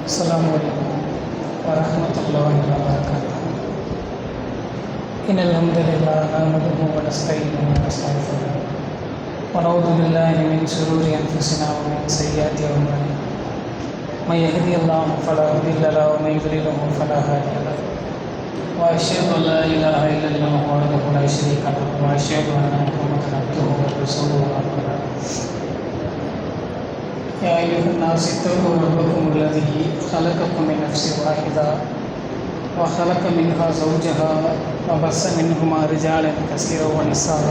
السلام عليكم ورحمة الله وبركاته. إن الحمد لله نحمده ونستعينه ونستغفره ونعوذ بالله من شرور أنفسنا ومن سيئات أعمالنا. من يهدي الله فلا مضل له ومن يضلل فلا هادي له. وأشهد أن لا إله إلا الله وحده لا شريك له وأشهد أن محمدا عبده ورسوله أما بعد. يا أيها الناس اتقوا ربكم الذي خلقكم من نفس واحدة وخلق منها زوجها وبث منهما رجالا كثيرا ونساء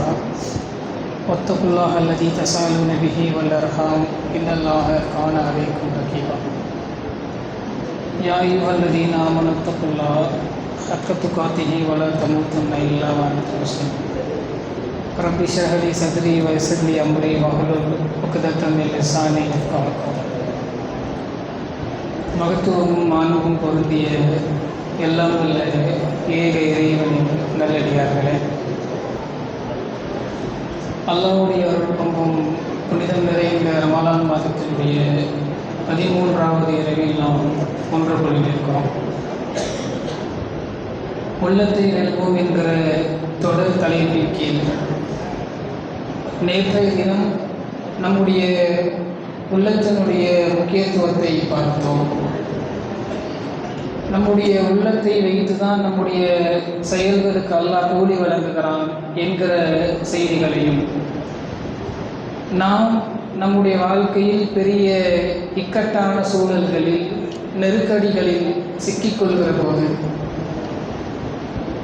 واتقوا الله الذي تساءلون به والأرحام إن الله كان عليكم رقيبا. يا أيها الذين آمنوا اتقوا الله حق تقاته ولا تموتن إلا وأنتم مسلمون. رب اشرح لي صدري ويسر لي أمري واحلل عقدة من لساني يفقهوا قولي. மகத்துவமும் மாண்பும் பொருந்திய எல்லாம் உள்ள ஏக இறைவனின் நல்லடியார்களே, அல்லாஹ்வுடைய அருள் பண்பும் புனிதம் நிறைந்த ரமலான் மாதத்தினுடைய 13வது இரவில் நாம் ஒன்று கொள்ளிருக்கிறோம். உள்ளத்தை நெல்வோம் என்கிற தொடர் தலைப்பின் கீழ் நேற்றைய தினம் நம்முடைய உள்ளத்தினுடைய முக்கியத்துவத்தை பார்த்தோம். நம்முடைய உள்ளத்தை வைத்து தான் நம்முடைய செயல்களுக்கு அல்லாஹ் கூலி வழங்குகிறான் என்கிற செய்திகளையும், நாம் நம்முடைய வாழ்க்கையில் பெரிய இக்கட்டான சூழல்களில் நெருக்கடிகளில் சிக்கிக்கொள்கிற போது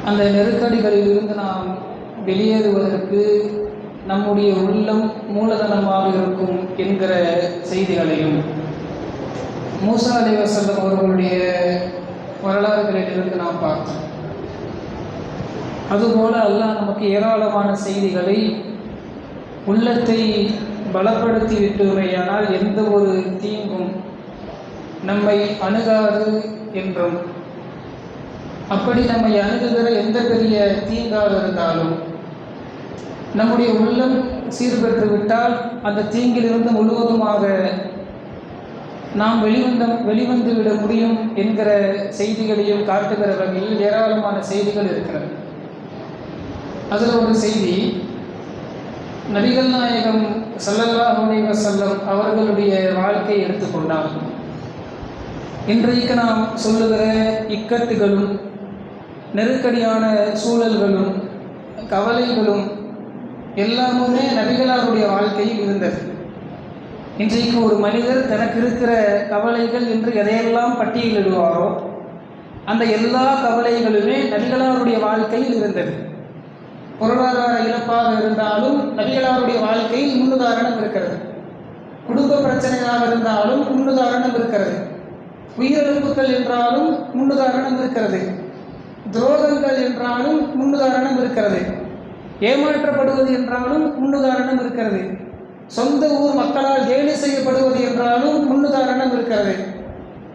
அந்த நெருக்கடிகளில் இருந்து நாம் வெளியேறுவதற்கு நம்முடைய உள்ளம் மூலதனமாக இருக்கும் என்கிற செய்திகளையும், மூசா அலைஹிஸ்ஸலாம் அவர்களுடைய வரலாறுகளிலிருந்து நாம் பார்த்தோம். அதுபோல அல்லாஹ் நமக்கு ஏராளமான செய்திகளை உள்ளத்தை பலப்படுத்தி விட்டுரையானால் எந்த ஒரு தீங்கும் நம்மை அணுகாது என்றும், அப்படி நம்மை அணுகுகிற எந்த பெரிய தீங்காக இருந்தாலும் நம்முடைய உள்ளம் சீர்பெற்று விட்டால் அந்த தீங்கிலிருந்து முழுவதுமாக நாம் வெளிவந்து விட முடியும் என்கிற செய்திகளையும் காட்டுகிற வகையில் ஏராளமான செய்திகள் இருக்கிறது. அதில் ஒரு செய்தி, நபிகள் நாயகம் ஸல்லல்லாஹு அலைஹி வஸல்லம் அவர்களுடைய வாழ்க்கையை எடுத்துக்கொண்டால் இன்றைக்கு நாம் சொல்லுகிற இக்கட்டுகளும் நெருக்கடியான சூழல்களும் கவலைகளும் எல்லாமுமே நபிகளாருடைய வாழ்க்கையில் இருந்தது. இன்றைக்கு ஒரு மனிதர் தனக்கு இருக்கிற கவலைகள் என்று எதையெல்லாம் பட்டியலிடுவாரோ அந்த எல்லா கவலைகளுமே நபிகளாருடைய வாழ்க்கையில் இருந்தது. பொருளாதார இழப்பாக இருந்தாலும் நபிகளாருடைய வாழ்க்கையில் முன்னுதாரணம் இருக்கிறது. குடும்ப பிரச்சனையாக இருந்தாலும் முன்னுதாரணம் இருக்கிறது. உயிரிழப்புகள் என்றாலும் முன்னுதாரணம் இருக்கிறது. துரோகங்கள் என்றாலும் முன்னுதாரணம் இருக்கிறது. ஏமாற்றப்படுவது என்றாலும் முன்னுதாரணம் இருக்கிறது. சொந்த ஊர் மக்களால் கேலி செய்யப்படுவது என்றாலும் முன்னுதாரணம் இருக்கிறது.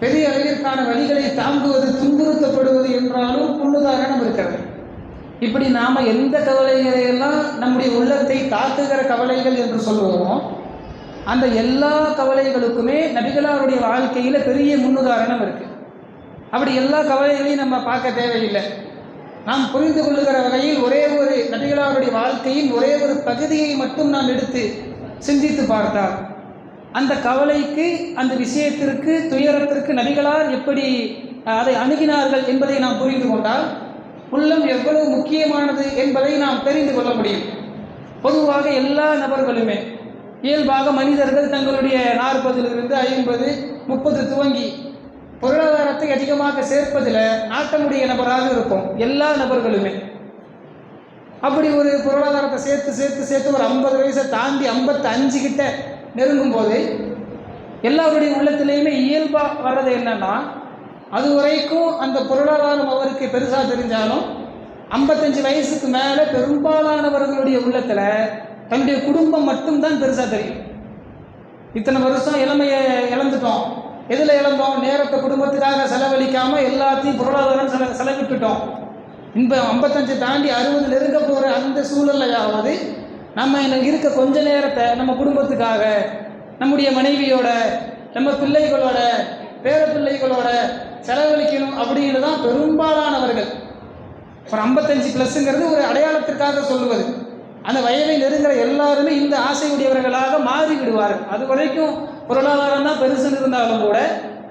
பெரிய அளவிற்கான வழிகளை தாங்குவது, துன்புறுத்தப்படுவது என்றாலும் முன்னுதாரணம் இருக்கிறது. இப்படி நாம் எந்த கவலைகளையெல்லாம் நம்முடைய உள்ளத்தை தாக்குகிற கவலைகள் என்று சொல்லுவோமோ அந்த எல்லா கவலைகளுக்குமே நபிகளாருடைய வாழ்க்கையில் பெரிய முன்னுதாரணம் இருக்குது. அப்படி எல்லா கவலைகளையும் நம்ம பார்க்க தேவையில்லை. நாம் புரிந்து கொள்ளுகிற வகையில் ஒரே ஒரு நபிகளாருடைய வாழ்க்கையின் ஒரே ஒரு பகுதியை மட்டும் நாம் எடுத்து சிந்தித்து பார்த்தால் அந்த கவலைக்கு, அந்த விஷயத்திற்கு, துயரத்திற்கு நபிகளார் எப்படி அதை அணுகினார்கள் என்பதை நாம் புரிந்து கொண்டால் உள்ளம் எவ்வளவு முக்கியமானது என்பதை நாம் தெரிந்து கொள்ள முடியும். பொதுவாக எல்லா நபர்களுமே இயல்பாக மனிதர்கள் தங்களுடைய 40லிருந்து 50, 30 துவங்கி பொருளாதாரத்தை அதிகமாக சேர்ப்பதில் நாட்டமுடைய நபராக இருக்கும் எல்லா நபர்களுமே. அப்படி ஒரு பொருளாதாரத்தை சேர்த்து ஒரு 50 வயசை தாண்டி 55 கிட்ட நெருங்கும் போது எல்லாருடைய உள்ளத்திலையுமே இயல்பாக வர்றது என்னன்னா, அது வரைக்கும் அந்த பொருளாதாரம் அவருக்கு பெருசாக தெரிஞ்சாலும் 55 வயசுக்கு மேலே பெரும்பாலானவர்களுடைய உள்ளத்தில் தன்னுடைய குடும்பம் மட்டும்தான் பெருசாக தெரியும். இத்தனை வருஷம் இளமையை இழந்துட்டோம். எதில் இழந்தோம்? நேரத்தை குடும்பத்துக்காக செலவழிக்காமல் எல்லாத்தையும் பொருளாதாரம் செலவிட்டுட்டோம். இப்போ 55 தாண்டி 60 நெருங்க போகிற அந்த சூழலையாவது நம்ம இருக்க கொஞ்ச நேரத்தை நம்ம குடும்பத்துக்காக, நம்முடைய மனைவியோட, நம்ம பிள்ளைகளோட, பேர பிள்ளைகளோட செலவழிக்கணும் அப்படின்னு தான் பெரும்பாலானவர்கள். ஒரு 55+ ஒரு அடையாளத்திற்காக சொல்லுவது. அந்த வயதை நெருங்குற எல்லாருமே இந்த ஆசையுடையவர்களாக மாறி விடுவார்கள். அது வரைக்கும் பொருளாதாரம் தான் பெருசுன்னு இருந்தாலும் கூட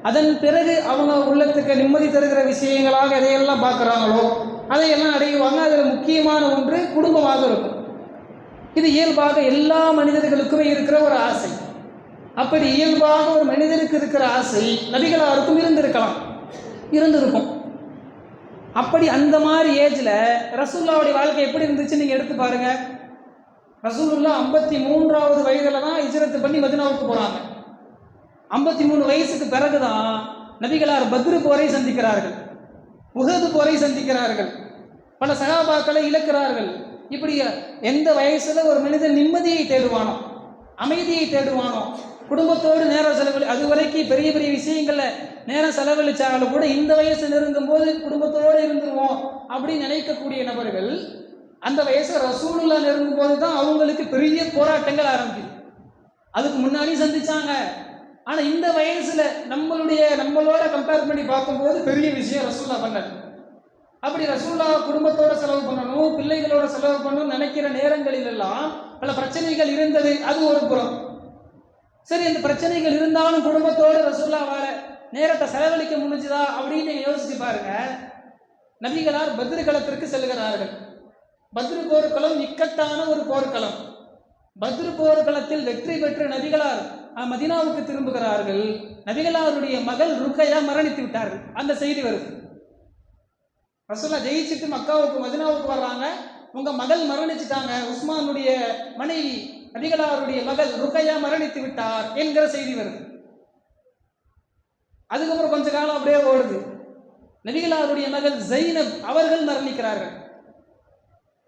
அதன் பிறகு அவங்க உள்ளத்துக்கு நிம்மதி தருகிற விஷயங்களாக எதையெல்லாம் பார்க்குறாங்களோ அதையெல்லாம் அடையுவாங்க. அதில் முக்கியமான ஒன்று குடும்பமாக இருக்கும். இது இயல்பாக எல்லா மனிதர்களுக்குமே இருக்கிற ஒரு ஆசை. அப்படி இயல்பாக ஒரு மனிதனுக்கு இருக்கிற ஆசை நபிகளாருக்கும் இருந்திருக்கும். அப்படி அந்த மாதிரி ஏஜில் ரசூலுல்லாவுடைய வாழ்க்கை எப்படி இருந்துச்சு நீங்கள் எடுத்து பாருங்க. ரசூலுல்லாஹ் 53வது வயதில் தான் ஹிஜ்ரத் பண்ணி மதீனாவுக்கு போகிறாங்க. 53 வயசுக்கு பிறகுதான் நபிகளார் பத்ரு போரை சந்திக்கிறார்கள், உஹது போரை சந்திக்கிறார்கள், பல சகாபாக்களை இழக்கிறார்கள். இப்படி எந்த வயசுல ஒரு மனிதன் நிம்மதியை தேடுவானோ, அமைதியை தேடுவானோ, குடும்பத்தோடு நேரம் செலவழி, அது வரைக்கும் பெரிய பெரிய விஷயங்கள்ல நேரம் செலவழிச்சாலும் கூட இந்த வயசு நெருங்கும் போது குடும்பத்தோடு இருந்துருவோம் அப்படின்னு நினைக்கக்கூடிய நபர்கள் அந்த வயசு ரசூலுல்லாஹ் நெருங்கும் போது தான் அவங்களுக்கு பெரிய போராட்டங்கள் ஆரம்பிக்குது. அதுக்கு முன்னாடி சந்திச்சாங்க. ஆனால் இந்த வயசுல நம்மளோட கம்பேர் பண்ணி பார்க்கும்போது பெரிய விஷயம் ரசூலுல்லாஹ் பண்ணது. அப்படி ரசூலுல்லாஹ் குடும்பத்தோட செலவு பண்ணணும், பிள்ளைகளோட செலவு பண்ணணும்னு நினைக்கிற நேரங்களில் எல்லாம் பல பிரச்சனைகள் இருந்தது. அது ஒரு புறம். சரி, அந்த பிரச்சனைகள் இருந்தாலும் குடும்பத்தோடு ரசூலுல்லாஹ் நேரத்தை செலவழிக்க முடிஞ்சுதா அப்படின்னு நீங்க யோசிச்சு பாருங்க. நபிகளார் பத்ரு களத்திற்கு செல்கிறார்கள். பத்ரு போர்க்களம் இக்கட்டான ஒரு போர்க்களம். பத்ரு போர்க்களத்தில் வெற்றி பெற்று நபிகளார் மதீனாவுக்கு திரும்புகிறார்கள். நபிகளாருடைய மகள் ருக்கையா மரணித்து விட்டார்கள். அந்த செய்தி வருது. ரசூலுல்லாஹ் ஜெயிச்சுட்டு மக்காவுக்கு மதீனாவுக்கு வர்றாங்க. உங்க மகள் மரணிச்சுட்டாங்க, உஸ்மானுடைய மனைவி நபிகளாருடைய மகள் ருக்கையா மரணித்து விட்டார் என்கிற செய்தி வருது. அதுக்கப்புறம் கொஞ்ச காலம் அப்படியே ஓடுது. நபிகளாருடைய மகள் ஜைனப் அவர்கள் மரணிக்கிறார்கள்.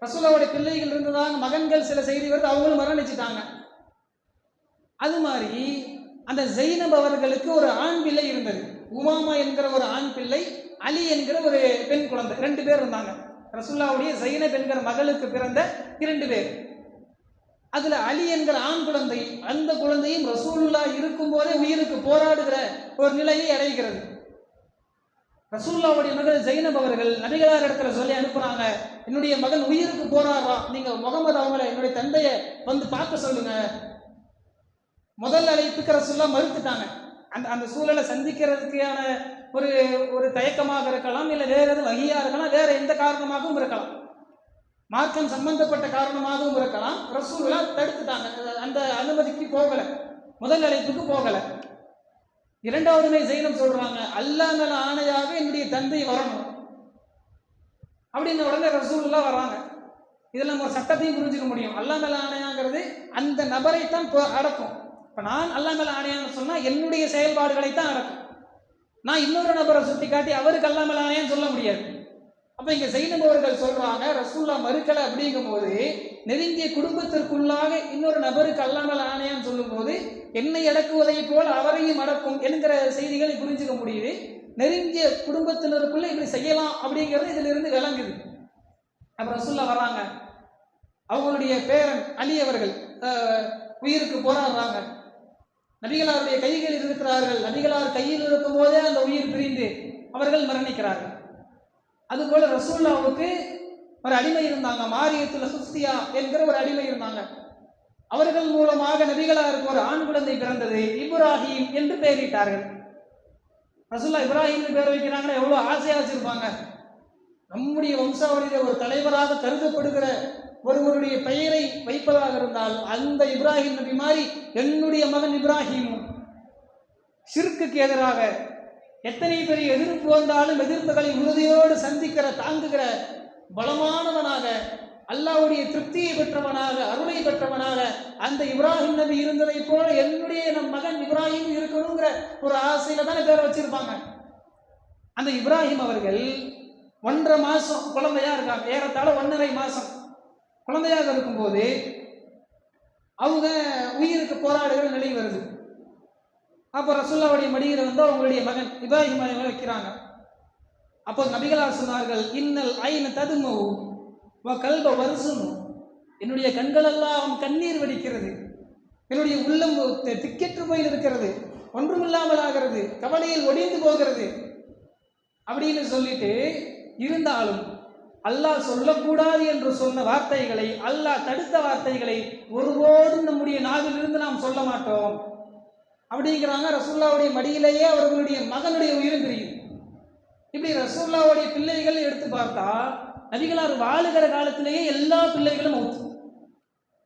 ரசூலுல்லாஹ்வுடைய பிள்ளைகள் இருந்ததாக மகன்கள் சில செய்தி வருது, அவங்களும் மரணிச்சுட்டாங்க. அது மாதிரி அந்த ஜைனப் அவர்களுக்கு ஒரு ஆண் பிள்ளை இருந்தது. உமாமா என்கிற ஒரு ஆண் பிள்ளை, அலி என்கிற ஒரு பெண் குழந்தை, 2 பேர் இருந்தாங்க. ரசூலுல்லாஹ்வுடைய ஜைனப் என்கிற மகளுக்கு பிறந்த 2 பேர். அதுல அலி என்கிற ஆண் குழந்தை, அந்த குழந்தையும் ரசூலுல்லாஹ் இருக்கும் போதே உயிருக்கு போராடுகிற ஒரு நிலையை அடைகிறது. ரசூலுல்லாஹ்வுடைய மகள் ஜைனப் அவர்கள் நபிகளார் இடத்துல சொல்லி அனுப்புறாங்க, என்னுடைய மகன் உயிருக்கு போராடுறான், நீங்க முகமது அவங்களை என்னுடைய தந்தையை வந்து பார்க்க சொல்லுங்க. முதல் அழைப்புக்கு ரசூலுல்லாஹ் மறுத்துட்டாங்க. அந்த சூழலை சந்திக்கிறதுக்கான ஒரு தயக்கமாக இருக்கலாம், இல்லை வேற எதுவும் வகையா இருக்கலாம், வேற எந்த காரணமாகவும் இருக்கலாம், மார்க்கம் சம்பந்தப்பட்ட காரணமாகவும் இருக்கலாம். ரசூலுல்லாஹ் தடுத்துட்டாங்க, அந்த அனுமதிக்கு போகல, முதல் அழைப்புக்கு போகல. இரண்டாவதுமே ஜைனப் சொல்றாங்க, அல்லாஹ் மேல ஆணையாக என்னுடைய தந்தை வரணும் அப்படின்னு. உடனே ரசூலுல்லாஹ் வர்றாங்க. இதில் நம்ம ஒரு சட்டத்தையும் புரிஞ்சுக்க முடியும். அல்லாஹ் மேல ஆணையாங்கிறது அந்த நபரைத்தான் அடக்கும். இப்போ நான் அல்லாஹ் மேல ஆணையான்னு சொன்னா என்னுடைய செயல்பாடுகளைத்தான் அடக்கும். நான் இன்னொரு நபரை சுட்டி காட்டி அவருக்கு அல்லாஹ் மேல ஆணையான்னு சொல்ல முடியாது. அப்ப இங்க ஜைனப் அவர்கள் சொல்றாங்க, ரசூலுல்லாஹ் மறுக்கலை அப்படிங்கும் போது நெருங்கிய குடும்பத்திற்குள்ளாக இன்னொரு நபருக்கு அல்லாஹ் மேல ஆணையான்னு சொல்லும் போது என்னை அடக்குவதை போல் அவரையும் அடக்கும் என்கிற செய்திகளை புரிஞ்சுக்க முடியுது. நெருங்கிய குடும்பத்தினருக்குள்ள இப்படி செய்யலாம் அப்படிங்கிறது இதுல இருந்து விளங்குது. அப்ப ரசூலுல்லாஹ் வராங்க, அவங்களுடைய பேரன் அலி அவர்கள் உயிருக்கு போராடுறாங்க. நபிகளாருடைய கைகளில் இருக்கிறார்கள். நபிகளார் கையில் இருக்கும் போதே அந்த உயிர் பிரிந்து அவர்கள் மரணிக்கிறார்கள். அதுபோல ரசூலுல்லாஹ்வுக்கு ஒரு அடிமை இருந்தாங்க, மாரியத்துல் ஹுஸ்தியா என்கிற ஒரு அடிமை இருந்தாங்க. அவர்கள் மூலமாக நபிகளாருக்கு ஒரு ஆண் குழந்தை பிறந்தது, இப்ராஹிம் என்று பெயரிட்டார்கள். ரசூலுல்லாஹ் இப்ராஹிம் பேர் வைக்கிறாங்கன்னா எவ்வளவு ஆசையா வச்சிருப்பாங்க. நம்முடைய வம்சாவளியில ஒரு தலைவராக கருதப்படுகிற ஒருவருடைய பெயரை வைப்பதாக இருந்தால் அந்த இப்ராஹிம் நபி மாதிரி என்னுடைய மகன் இப்ராஹிமும் ஷிர்க்குக்கு எதிராக எத்தனை பெரிய எதிர்ப்பு வந்தாலும் எதிர்ப்புகளை உறுதியோடு சந்திக்கிற, தாங்குகிற பலமானவனாக, அல்லாஹ்வுடைய திருப்தியை பெற்றவனாக, அருளை பெற்றவனாக அந்த இப்ராஹிம் நபி இருந்ததை போல என்னுடைய நம் மகன் இப்ராஹிம் இருக்கணுங்கிற ஒரு ஆசையில தானே பேர் வச்சிருப்பாங்க. அந்த இப்ராஹிம் அவர்கள் 1.5 மாசம் குழந்தையா இருக்காங்க, ஏறத்தாழ 1.5 மாசம் குழந்தையாக இருக்கும்போது அவங்க உயிருக்கு போராடுகிற நிலை வருது. அப்போ ரசூலுல்லாஹ்வுடைய மடியில் வந்து அவங்களுடைய மகன் இப்ராஹிம் அலைஹிஸ்ஸலாம் வைக்கிறாங்க. அப்போ நபிகளார் சொன்னார்கள், இன்னல் ஐன ததுமு வ கல்ப வர்சுமு, என்னுடைய கண்களெல்லாம் கண்ணீர் வடிக்கிறது, என்னுடைய உள்ளம் திக்கெற்று போய் இருக்கிறது, ஒன்றுமில்லாமல் ஆகிறது, கவலையில் ஒடிந்து போகிறது அப்படின்னு சொல்லிட்டு இருந்தாலும் அல்லாஹ் சொல்லக்கூடாது என்று சொன்ன வார்த்தைகளை, அல்லாஹ் தடுத்த வார்த்தைகளை ஒருபோதும் நம்முடைய நாவிலிருந்து நாம் சொல்ல மாட்டோம் அப்படிங்கிறாங்க. ரசூலுல்லாஹ்வுடைய மடியிலேயே அவர்களுடைய மகனுடைய உயிரும் தெரியும். இப்படி ரசூலுல்லாஹ்வுடைய பிள்ளைகள் எடுத்து பார்த்தா நபிகளார் வாழுகிற காலத்திலேயே எல்லா பிள்ளைகளும் மௌத்.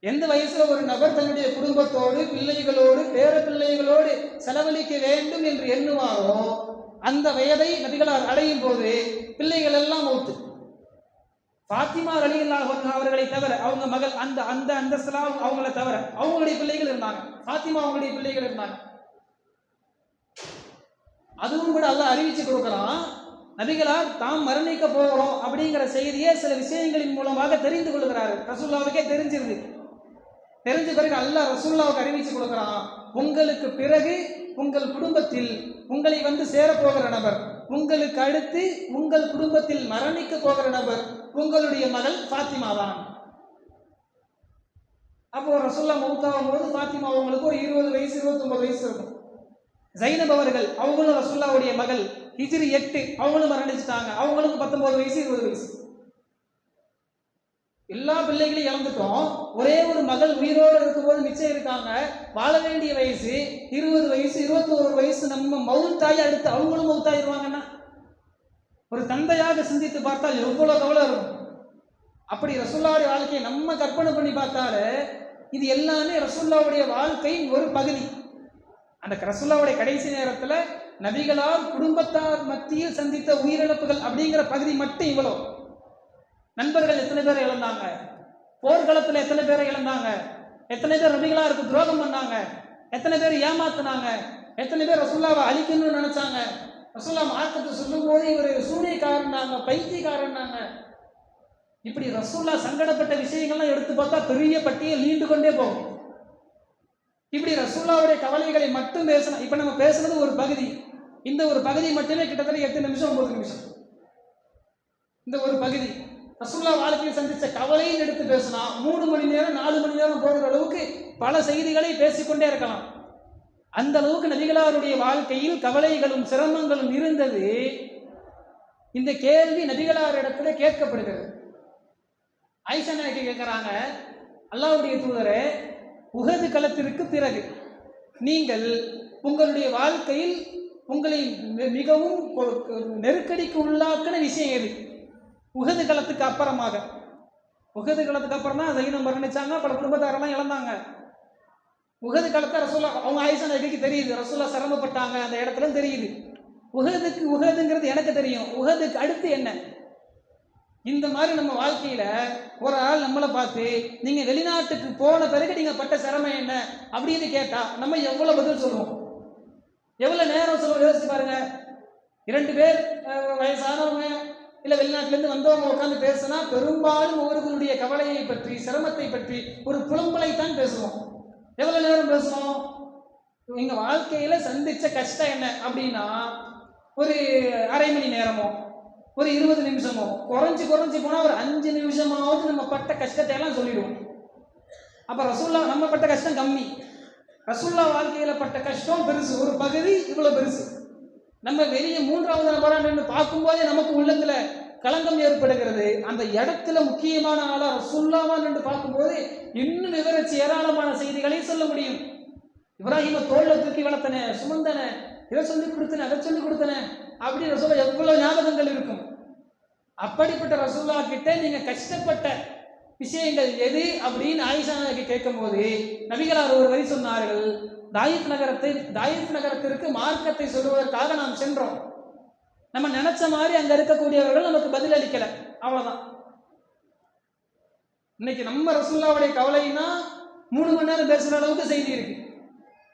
எந்த வயசுல ஒரு நபர் தன்னுடைய குடும்பத்தோடு பிள்ளைகளோடு பேர பிள்ளைகளோடு செலவழிக்க வேண்டும் என்று எண்ணுவாரோ அந்த வயதை நபிகளார் அடையும் போது பிள்ளைகள் எல்லாம் மௌத்து. ஃபாத்திமா ரலியல்லாஹு அன்ஹா அவர்களை தவிர, அவங்க மகள் அந்த அந்த அந்தஸ்துல அவங்களை தவிர அவங்களுடைய பிள்ளைகள் இருந்தாங்க. ஃபாத்திமா அவங்களுடைய பிள்ளைகள் இருந்தாங்க. அதுவும் கூட அல்லாஹ் அறிவிச்சு கொடுக்குறான். நபிகளார் தாம் மரணிக்க போகிறோம் அப்படிங்கிற செய்தியை சில விஷயங்களின் மூலமாக தெரிந்து கொள்கிறாரு. ரசூலுல்லாஹ்வுக்கே தெரிஞ்சிருது. தெரிஞ்ச பிறகு அல்லாஹ் ரசூலுல்லாஹ்வுக்கு அறிவிச்சு கொடுக்குறான், உங்களுக்கு பிறகு உங்கள் குடும்பத்தில் உங்களை வந்து சேரப்போகிற நபர், உங்களுக்கு அடுத்து உங்கள் குடும்பத்தில் மரணிக்க போகிற நபர் உங்களுடைய மகள் ஃபாத்திமா தான். அப்போ ரசூலுல்லாஹ் மௌத்தாகும் போது ஃபாத்திமா அவங்களுக்கு ஒரு 20 வயசு 29 வயசு இருக்கும். ஜைனப் அவர்கள் அவங்களும் ரசூலுல்லாஹ்வுடைய மகள், ஹிஜ்ரி 8, அவங்களும் மரணிச்சிட்டாங்க. அவங்களுக்கு 19 வயசு 20 வயசு. எல்லா பிள்ளைகளையும் இழந்துட்டோம். ஒரே ஒரு மகள் உயிரோடு இருக்கும்போது மிச்சம் இருக்காங்க. வாழ வேண்டிய வயசு 20 வயசு 21 வயசு. நம்ம மௌத்தாயி அடுத்து அவங்களும் மௌத்தாயிருவாங்கன்னா ஒரு தந்தையாக சிந்தித்து பார்த்தால் எவ்வளவு கவலை இருக்கும். அப்படி ரசூலுல்லாஹ்வுடைய வாழ்க்கையை நம்ம கற்பனை பண்ணி பார்த்தாலே இது எல்லாமே ரசூலுல்லாஹ்வுடைய வாழ்க்கையின் ஒரு பகுதி. அந்த ரசூலுல்லாஹ்வுடைய கடைசி நேரத்தில் நபிகளால் குடும்பத்தார் மத்தியில் சந்தித்த உயிரிழப்புகள் அப்படிங்கிற பகுதி மட்டும் இவ்வளோ. நண்பர்கள் எத்தனை பேரை இழந்தாங்க, போர்க்களத்தில் எத்தனை பேரை இழந்தாங்க, எத்தனை பேர் நபிகளாருக்கு துரோகம் பண்ணாங்க, எத்தனை பேர் ஏமாத்தினாங்க, எத்தனை பேர் ரசூலுல்லாஹ்வை அழிக்கணும்னு நினைச்சாங்க. ரசூலுல்லாஹ் மார்க்கத்தை சொல்லும் போது இவர் சூனியக்காரனாங்க, பைத்தியக்காரனாங்க. இப்படி ரசூலுல்லாஹ் சங்கடப்பட்ட விஷயங்கள்லாம் எடுத்து பார்த்தா பெரிய பட்டியல் நீண்டு கொண்டே போகும். இப்படி ரசூலுல்லாஹ்வுடைய கவலைகளை மட்டும் பேசணும். இப்ப நம்ம பேசுனது ஒரு பகுதி. இந்த ஒரு பகுதி மட்டுமே கிட்டத்தட்ட 8 நிமிஷம் 9 நிமிஷம். இந்த ஒரு பகுதி ரசூலுல்லாஹ் வாழ்க்கையில் சந்தித்த கவலையும் எடுத்து பேசினா 3 மணி நேரம் 4 மணி நேரம் போகிற அளவுக்கு பல செய்திகளை பேசிக்கொண்டே இருக்கலாம். அந்த அளவுக்கு நபிகளாருடைய வாழ்க்கையில் கவலைகளும் சிரமங்களும் இருந்தது. இந்த கேள்வி நபிகளார் இடத்துல கேட்கப்படுகிறது. ஆயிஷா நாயகி கேட்கிறாங்க, அல்லாஹ்வுடைய தூதரே, உஹது களத்திற்கு பிறகு நீங்கள் உங்களுடைய வாழ்க்கையில் உங்களை மிகவும் நெருக்கடிக்கு உள்ளாக்கின விஷயம் எது? உஹது களத்துக்கு அப்புறமாக. உஹது களத்துக்கு அப்புறம் தான் ஜைனப் மரணிச்சாங்க, பல குடும்பத்தாரெல்லாம் இழந்தாங்க. உஹது களத்தை ரசூலுல்லாஹ் அவங்க ஆயிஷா நாயகிக்கு தெரியுது, ரசூலுல்லாஹ் சிரமப்பட்டாங்க அந்த இடத்துல தெரியுது. உஹதுங்கிறது எனக்கு தெரியும், உஹதுக்கு அடுத்து என்ன? இந்த மாதிரி நம்ம வாழ்க்கையில ஒரு ஆள் நம்மளை பார்த்து நீங்க வெளிநாட்டுக்கு போன பிறகு நீங்க பட்ட சிரமம் என்ன அப்படின்னு கேட்டா நம்ம எவ்வளவு பதில் சொல்லுவோம், எவ்வளவு நேரம் சொல்லுவோம்? யோசிச்சு பாருங்க. 2 பேர் வயசானவங்க இல்ல வெளிநாட்டிலேருந்து வந்தவங்க உட்காந்து பேசினா பெரும்பாலும் அவர்களுடைய கவலையை பற்றி சிரமத்தை பற்றி ஒரு புலம்பலைத்தான் பேசுவோம். எவ்வளவு நேரம் பேசுவோம்? எங்க வாழ்க்கையில சந்திச்ச கஷ்டம் என்ன அப்படின்னா ஒரு அரை மணி நேரமோ ஒரு 20 நிமிஷமோ குறைஞ்சு போனா ஒரு 5 நிமிஷமாவது நம்ம பட்ட கஷ்டத்தை எல்லாம் சொல்லிடுவோம். அப்ப ரசூலுல்லாஹ் நம்ம பட்ட கஷ்டம் கம்மி, ரசூலுல்லாஹ் வாழ்க்கையில பட்ட கஷ்டம் பெருசு. ஒரு பகுதி இவ்வளவு பெருசு. நம்ம வெளியே 3வது நபரா நின்று பார்க்கும்போதே நமக்கு உள்ளத்துல களங்கம் ஏற்படுகிறது. அந்த இடத்துல முக்கியமான ஆளா ரசூலுல்லாஹ் நின்று பார்க்கும்போது இன்னும் விவரிச்சு ஏராளமான செய்திகளை சொல்ல முடியும். இப்ராஹிம தோல்ல தூக்கி வளர்த்தன, சுமந்தன, இதை சொல்லி கொடுத்தன, அதை சொல்லி கொடுத்தன அப்படின்னு ரசூலுல்லாஹ் எவ்வளவு ஞாபகங்கள் இருக்கும். அப்படிப்பட்ட ரசூலுல்லாஹ் கிட்ட நீங்க கஷ்டப்பட்ட விஷயங்கள் எது அப்படின்னு ஆயிஷா நாயகி கேட்கும் போது நபிகளார் ஒரு வரி சொன்னார்கள், தாயிஃப் நகரத்திற்கு மார்க்கத்தை சொல்லுவதற்காக நாம் சென்றோம். நம்ம நினைச்ச மாதிரி அங்க இருக்கக்கூடியவர்கள் நமக்கு பதில் அளிக்கல, அவ்வளவுதான். இன்னைக்கு நம்ம ரசூலுல்லாஹ்வுடைய கவலைன்னா 3 மணி நேரம் பேசுற அளவுக்கு செய்தி இருக்கு.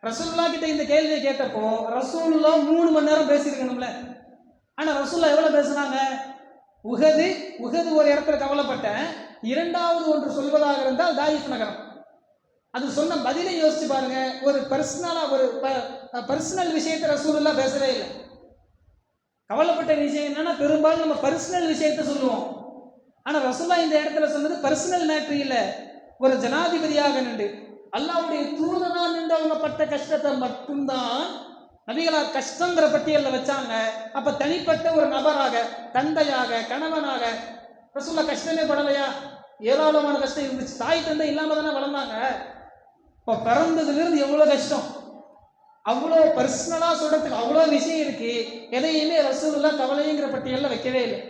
ரசூலுல்லாஹ் கிட்ட இந்த கேள்வியை கேட்டப்போ ரசூலுல்லாஹ் 3 மணி நேரம் பேசியிருக்கணும்ல. ஆனா ரசூலுல்லாஹ் எவ்வளவு பேசுனாங்க? உஹது ஒரு இடத்துல கவலைப்பட்டேன், 2வது ஒன்று சொல்வதாக இருந்தால் தாயிஃப் நகரம். அது சொன்ன பதிலை யோசிச்சு பாருங்க. ஒரு பர்சனல் விஷயத்தை ரசூலுல்லாஹ் பேசவே இல்லை. கவலைப்பட்ட விஷயம் என்னன்னா பெரும்பாலும் நம்ம பர்சனல் விஷயத்தை சொல்லுவோம். ஆனா ரசூலுல்லாஹ் இந்த இடத்துல சொன்னது பர்சனல் மேட்டர் இல்லை. ஒரு ஜனாதிபதியாக நின்று அல்லாஹ்வுடைய தூதனா நின்று அவங்க பட்ட கஷ்டத்தை மட்டும்தான் நபிகளார் கஷ்டங்கிற பட்டியலில் வச்சாங்க. அப்ப தனிப்பட்ட ஒரு நபராக, தந்தையாக, கணவனாக ரசூலுல்லாஹ் கஷ்டமே படலையா? ஏராளமான கஷ்டம் இருந்துச்சு. தாய் தந்தை இல்லாம தானே வளர்ந்தாங்க. இப்போ பிறந்ததுல இருந்து எவ்வளவு கஷ்டம், அவ்வளோ பர்சனலா சொல்றதுக்கு அவ்வளோ விஷயம் இருக்கு. எதையுமே ரசூலுல்லாஹ் கவலைங்கிற பட்டியலில் வைக்கவே இல்லை.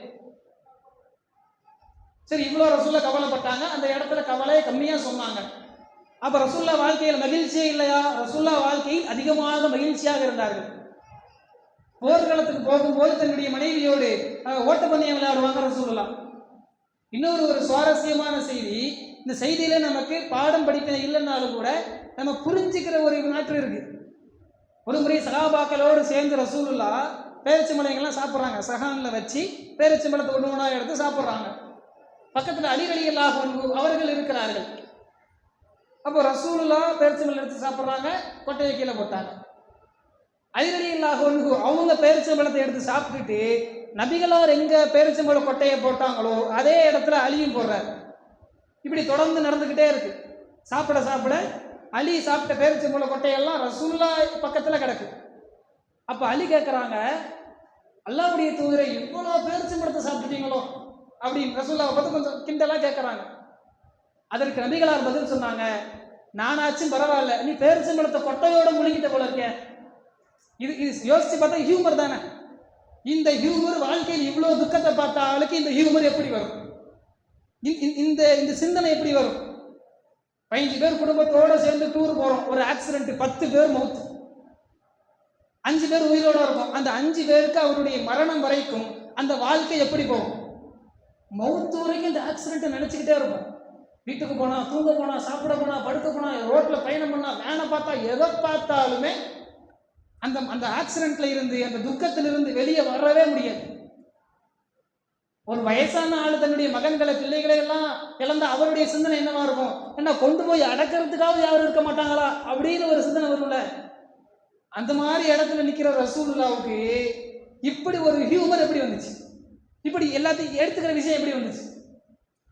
சரி, இவ்வளோ ரசூலுல்லாஹ் கவலைப்பட்டாங்க, அந்த இடத்துல கவலையை கம்மியா சொன்னாங்க. அப்ப ரசூலுல்லாஹ் வாழ்க்கையில் மகிழ்ச்சியே இல்லையா? ரசூலுல்லாஹ் வாழ்க்கையில் அதிகமாக மகிழ்ச்சியாக இருந்தார்கள். போர்க்களத்துக்கு போகும்போது தன்னுடைய மனைவியோடு ஓட்டப்பந்தயம் விளையாடுவாங்க ரசூலுல்லாஹ். இன்னொரு ஒரு சுவாரஸ்யமான செய்தி, இந்த செய்தியில நமக்கு பாடம் படிக்க இல்லைன்னாலும் கூட நம்ம புரிஞ்சுக்கிற ஒரு நாட்டு இருக்கு. ஒரு முறை சகாபாக்களோடு சேர்ந்து ரசூலுல்லாஹ் பேரிச்சம்பழங்கள்லாம் சாப்பிட்றாங்க. சஹான்ல வச்சு பேரிச்சம்பழத்தை ஒன்று ஒன்றா எடுத்து சாப்பிட்றாங்க. பக்கத்தில் அலி ரலியல்லாஹு அன்ஹு அவர்கள் இருக்கிறார்கள். அப்போ ரசூலுல்லாஹ் பேரிச்சம்பழம் எடுத்து சாப்பிட்றாங்க, கொட்டையை கீழே போட்டாங்க. அலி ரலியல்லாஹு அன்ஹு அவங்க பேரிச்சம்பழத்தை எடுத்து சாப்பிட்டுட்டு நபிகளார் எங்க பேரிச்சம்பழ கொட்டையை போட்டாங்களோ அதே இடத்துல அலியும் போடுறாரு. இப்படி தொடர்ந்து நடந்துகிட்டே இருக்கு. சாப்பிட சாப்பிட அலி சாப்பிட்ட பேரிச்சம்பழ கொட்டையெல்லாம் ரசூலுல்லாஹ் பக்கத்துல கிடக்கு. அப்ப அலி கேட்கறாங்க, அல்லாஹ்வுடைய தூதரை இவ்வளவு பேரிச்சம்பழத்தை சாப்பிட்டீங்களோ அப்படின்னு ரசூலுல்லாஹ் பார்த்து கொஞ்சம் கிண்டலா கேட்கறாங்க. அதற்கு நபிகளார் பதில் சொன்னாங்க, நானாச்சும் பரவாயில்ல, நீ பேரிச்சம்பழத்தை கொட்டையோட முழுங்கிட்ட போல இருக்க. இது யோசிச்சு பார்த்தா ஹியூமர் தானே. இந்த ஹியூமர் வாழ்க்கையில் இவ்வளவு துக்கத்தை பார்த்த ஆளுக்கு இந்த ஹியூமர் எப்படி வரும்? இந்த சிந்தனை எப்படி வரும்? 15 பேர் குடும்பத்தோட சேர்ந்து டூர் போறோம், ஒரு ஆக்சிடென்ட், 10 பேர் மௌத்து, 5 பேர் உயிரோட இருக்கும். அந்த 5 பேருக்கு அவருடைய மரணம் வரைக்கும் அந்த வாழ்க்கை எப்படி போகும்? மௌத்து வரைக்கும் இந்த ஆக்சிடென்ட் நினைச்சுக்கிட்டே இருக்கும். வீட்டுக்கு போனா, தூங்க போனா, சாப்பிட போனா, படுக்க போனா, ரோட்ல பயணம் பண்ணா, வேனை பார்த்தா, எதை பார்த்தாலுமே அந்த ஆக்சிடென்ட்ல இருந்து, அந்த துக்கத்திலிருந்து வெளியே வரவே முடியாது. ஒரு வயசான ஆளு தன்னுடைய மகன்களை, பிள்ளைகளை எல்லாம் இழந்த அவருடைய சிந்தனை என்னவா இருக்கும்? என்ன கொண்டு போய் அடக்கிறதுக்காவது யாரும் இருக்க மாட்டாங்களா அப்படின்னு ஒரு சிந்தனை வரும்ல. அந்த மாதிரி இடத்துல நிக்கிற ரசூலுல்லாவுக்கு இப்படி ஒரு ஹியூமர் எப்படி வந்துச்சு? இப்படி எல்லாத்தையும் எடுத்துக்கிற விஷயம் எப்படி வந்துச்சு?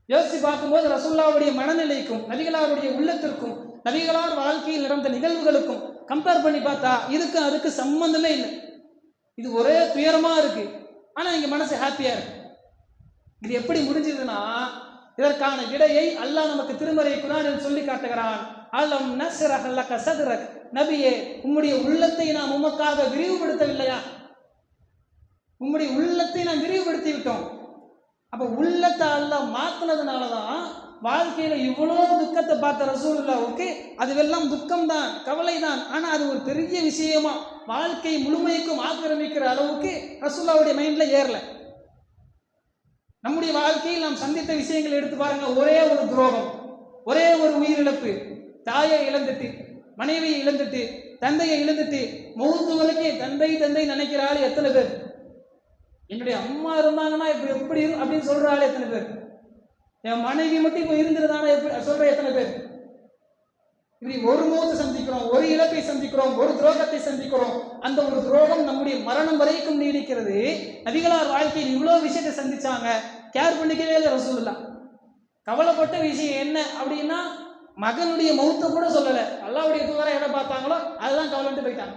யோசிச்சு பார்க்கும்போது ரசூலுல்லாவுடைய மனநிலைக்கும் நபிகளாருடைய உள்ளத்திற்கும் நபிகளார் வாழ்க்கையில் நடந்த நிகழ்வுகளுக்கும் கம்பேர் பண்ணி பார்த்தா இதுக்கும் அதுக்கு சம்பந்தமே இல்லை. இது ஒரே துயரமா இருக்கு, ஆனா இங்க மனசு ஹாப்பியா இருக்கு. இது எப்படி முடிஞ்சதுன்னா, இதற்கான விடையை அல்லாஹ் நமக்கு திருமறை குர்ஆனில் சொல்லி காட்டுகிறான். அலம் நஸ்ரஹ் லக சத்ரக், நபியே உம்முடைய உள்ளத்தை நாம் உமக்காக விரிவுபடுத்தவில்லையா? உம்முடைய உள்ளத்தை நாம் விரிவுபடுத்தி விட்டோம். அப்ப உள்ளத்தை அல்லாஹ் மாத்தினதுனாலதான் வாழ்க்கையில இவ்வளவு துக்கத்தை பார்த்த ரசூலுல்லாவுக்கு அதுவெல்லாம் துக்கம் தான், கவலை தான். ஆனா அது ஒரு பெரிய விஷயமா வாழ்க்கை முழுமைக்கும் ஆக்கிரமிக்கிற அளவுக்கு ரசூலுல்லாவுடைய மைண்ட்ல ஏறல. நம்முடைய வாழ்க்கையில் நாம் சந்தித்த விஷயங்களை எடுத்து பாருங்க. ஒரே ஒரு துரோகம், ஒரே ஒரு உயிரிழப்பு, தாயை இழந்துட்டு, மனைவியை இழந்துட்டு, தந்தையை இழந்துட்டு, மௌத்து வரைக்கும் தந்தை தந்தை நினைக்கிறாள் எத்தனை பேர்? என்னுடைய அம்மா இருந்தாங்கன்னா இப்ப எப்படி அப்படின்னு சொல்றாள் எத்தனை பேர்? என் மனைவி மட்டும் இப்ப இருந்திருந்தானா எப்படி சொல்ற எத்தனை பேர்? இப்படி ஒரு மௌத்தை சந்திக்கிறோம், ஒரு இழப்பை சந்திக்கிறோம், ஒரு துரோகத்தை சந்திக்கிறோம். அந்த ஒரு துரோகம் நம்முடைய மரணம் வரைக்கும் நீடிக்கிறது. நபிகளார் வாழ்க்கையில் இவ்வளவு விஷயத்தை சந்திச்சாங்க, கேர் பண்ணிக்கவே இல்லை ரசூலுல்லாஹ். கவலைப்பட்ட விஷயம் என்ன அப்படின்னா, மகனுடைய மௌத்தை கூட சொல்லல. அல்லாஹ்வுடைய தூதரை எதை பார்த்தாங்களோ அதுதான் கவலைட்டு போயிட்டாங்க.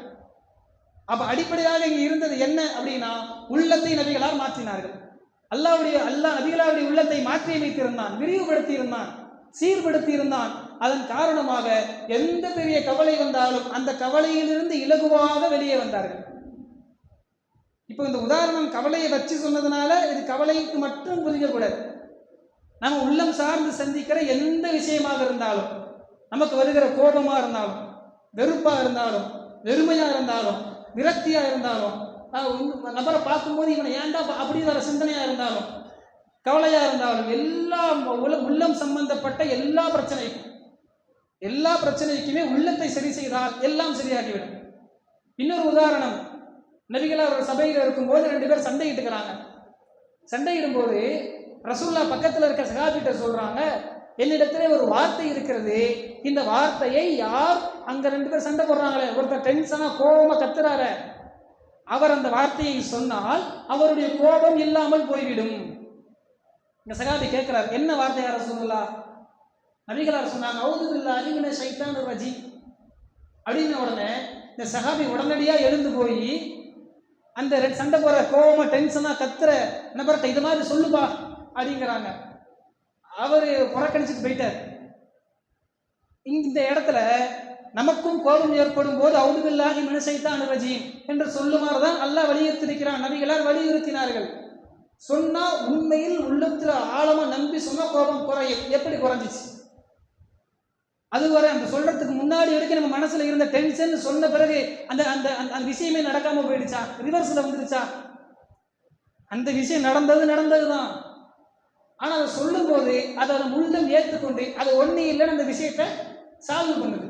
அப்ப அடிப்படையாக இங்க இருந்தது என்ன அப்படின்னா, உள்ளத்தை நபிகளார் மாற்றினார்கள். அல்லாஹ் நபிகளாருடைய உள்ளத்தை மாற்றி அமைத்திருந்தான், விரிவுபடுத்தி இருந்தான், சீர்படுத்தி இருந்தான். அதன் காரணமாக எந்த பெரிய கவலை வந்தாலும் அந்த கவலையிலிருந்து இலகுவாக வெளியே வந்தார்கள். இப்போ இந்த உதாரணம் கவலையை வச்சு சொன்னதுனால இது கவலைக்கு மட்டும் புரிஞ்சக்கூடாது. நம்ம உள்ளம் சார்ந்து சந்திக்கிற எந்த விஷயமாக இருந்தாலும், நமக்கு வருகிற கோபமா இருந்தாலும், வெறுப்பா இருந்தாலும், வெறுமையா இருந்தாலும், விரக்தியா இருந்தாலும், நபரை பார்க்கும்போது இவனை ஏண்டா அப்படி வர சிந்தனையா இருந்தாலும், கவலையா இருந்தாலும், எல்லாம் உள்ளம் சம்பந்தப்பட்ட எல்லா பிரச்சனைக்குமே உள்ளத்தை சரி செய்தால் எல்லாம் சரியாகிவிடும். இன்னொரு உதாரணம், நபிகளார் ஒரு சபையில் இருக்கும்போது 2 பேர் சண்டையிட்டுக்கிறாங்க. சண்டையிடும்போது ரசூலுல்லாஹ் பக்கத்தில் இருக்க சஹாபிட்ட சொல்றாங்க, என்னிடத்திலே ஒரு வார்த்தை இருக்கிறது, இந்த வார்த்தையை யார் அங்க 2 பேர் சண்டை போடுறாங்களே, ஒருத்தர் டென்ஷனா கோபமா கத்துறாரு, அவர் அந்த வார்த்தையை சொன்னால் அவருடைய கோபம் இல்லாமல் போய்விடும். இந்த சஹாபி கேட்கிறார், என்ன வார்த்தை யார ரசூலுல்லாஹ்? நபிகளார் சொன்னாங்க, அஊது பில்லாஹி மினஷ் ஷைத்தானிர் ரஜீம். அப்படின்ன உடனே இந்த சஹாபி உடனடியாக எழுந்து போய் அந்த சண்டை போகிற கோவமா டென்ஷனாக கத்துற நபர்கிட்ட இது மாதிரி சொல்லுப்பா அப்படிங்கிறாங்க. அவர் புறக்கணிச்சுட்டு போயிட்டார். இந்த இடத்துல நமக்கும் கோபம் ஏற்படும் போது அவுதுபில்லாஹி மினஷ் ஷைத்தானிர் ரஜீம் என்று சொல்லுமாறு தான் அல்லாஹ் வலியுறுத்தியிருக்கிறான். நபிகளார் வலியுறுத்தினார்கள். சொன்னா உண்மையில் உள்ளத்துல ஆழமா நம்பி சொன்ன கோபம் குறையும். எப்படி குறைஞ்சிச்சு? அதுவரை அந்த சொல்றதுக்கு முன்னாடி வரைக்கும் நம்ம மனசுல இருந்த டென்ஷன் சொன்ன பிறகு அந்த அந்த அந்த விஷயமே நடக்காம போயிடுச்சா? ரிவர்ஸ்ல வந்துருச்சா? அந்த விஷயம் நடந்ததுதான். ஆனா அதை சொல்லும் போது அதை உள்ளம் ஏற்றுக்கொண்டு அது ஒண்ணு இல்லைன்னு அந்த விஷயத்தை சால்வ் பண்ணுது.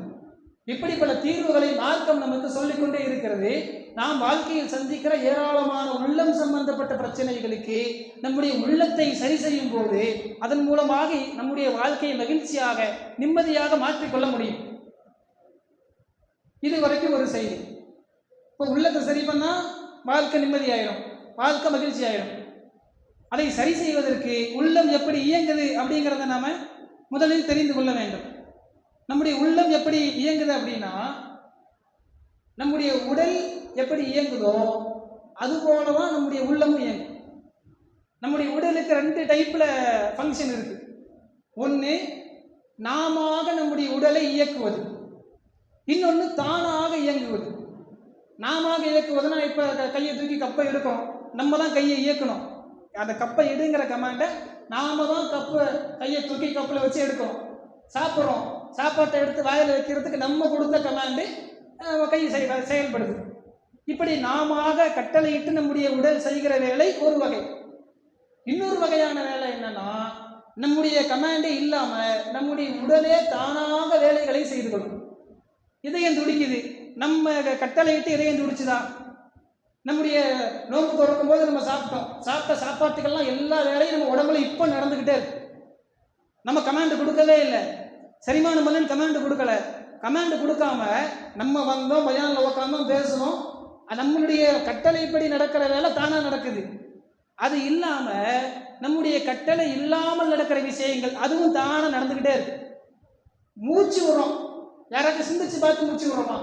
இப்படி பல தீர்வுகளை மார்க்கம் நமக்கு சொல்லிக்கொண்டே இருக்கிறது. நாம் வாழ்க்கையில் சந்திக்கிற ஏராளமான உள்ளம் சம்பந்தப்பட்ட பிரச்சனைகளுக்கு நம்முடைய உள்ளத்தை சரி செய்யும் போது அதன் மூலமாக நம்முடைய வாழ்க்கையை மகிழ்ச்சியாக நிம்மதியாக மாற்றிக்கொள்ள முடியும். இது வரைக்கும் ஒரு செய்தி. இப்போ உள்ளத்தை சரி பண்ணா வாழ்க்கை நிம்மதியாயிரும், வாழ்க்கை மகிழ்ச்சி ஆயிரும். அதை சரி செய்வதற்கு உள்ளம் எப்படி இயங்குது அப்படிங்கிறத நாம முதலில் தெரிந்து கொள்ள வேண்டும். நம்முடைய உள்ளம் எப்படி இயங்குது அப்படின்னா, நம்முடைய உடல் எப்படி இயங்குதோ அதுபோலதான் நம்முடைய உள்ளமும் இயங்கும். நம்முடைய உடலுக்கு 2 டைப்ல ஃபங்க்ஷன் இருக்கு. ஒன்று நாம நம்முடைய உடலை இயக்குவது, இன்னொன்று தானாக இயங்குவது. நாம இயக்குவதுன்னா இப்போ கையை தூக்கி கப்பை எடுக்கிறோம், நம்ம தான் கையை இயக்கணும். அந்த கப்பை எடுங்கிற கமாண்டை நாம தான் கையை தூக்கி கப்பில் வச்சு எடுக்கிறோம். சாப்பிட்றோம், சாப்பாட்டை எடுத்து வாயில் வைக்கிறதுக்கு நம்ம கொடுத்த கமாண்டு கை செயல்படுது. இப்படி நாம கட்டளையிட்டு நம்முடைய உடல் செய்கிற வேலை ஒரு வகை. இன்னொரு வகையான வேலை என்னன்னா, நம்முடைய கமாண்டே இல்லாம நம்முடைய உடலே தானாக வேலைகளை செய்து கொள்ளும். இதயம் துடிக்குது, நம்ம கட்டளையிட்டு இதயம் துடிச்சுதா? நம்முடைய நோன்பு திறக்கும் போது நம்ம சாப்பிட்ட சாப்பாட்டுக்கெல்லாம் எல்லா வேலையும் நம்ம உடம்புல இப்போ நடந்துக்கிட்டே இருக்கு. நம்ம கமாண்டு கொடுக்கவே இல்லை. சரிமான மல்லன் கமாண்டு கொடுக்கல. கமாண்டு கொடுக்காம நம்ம வந்தோம், பயானில் உட்காந்தோம், பேசணும். நம்மளுடைய கட்டளைப்படி நடக்கிற வேலை தானா நடக்குது. அது இல்லாம நம்முடைய கட்டளை இல்லாமல் நடக்கிற விஷயங்கள் அதுவும் தானா நடந்துக்கிட்டே இருக்கு. மூச்சு விடுறோம், யாராச்சும் சிந்திச்சு பார்த்து மூச்சு விடுறோமா?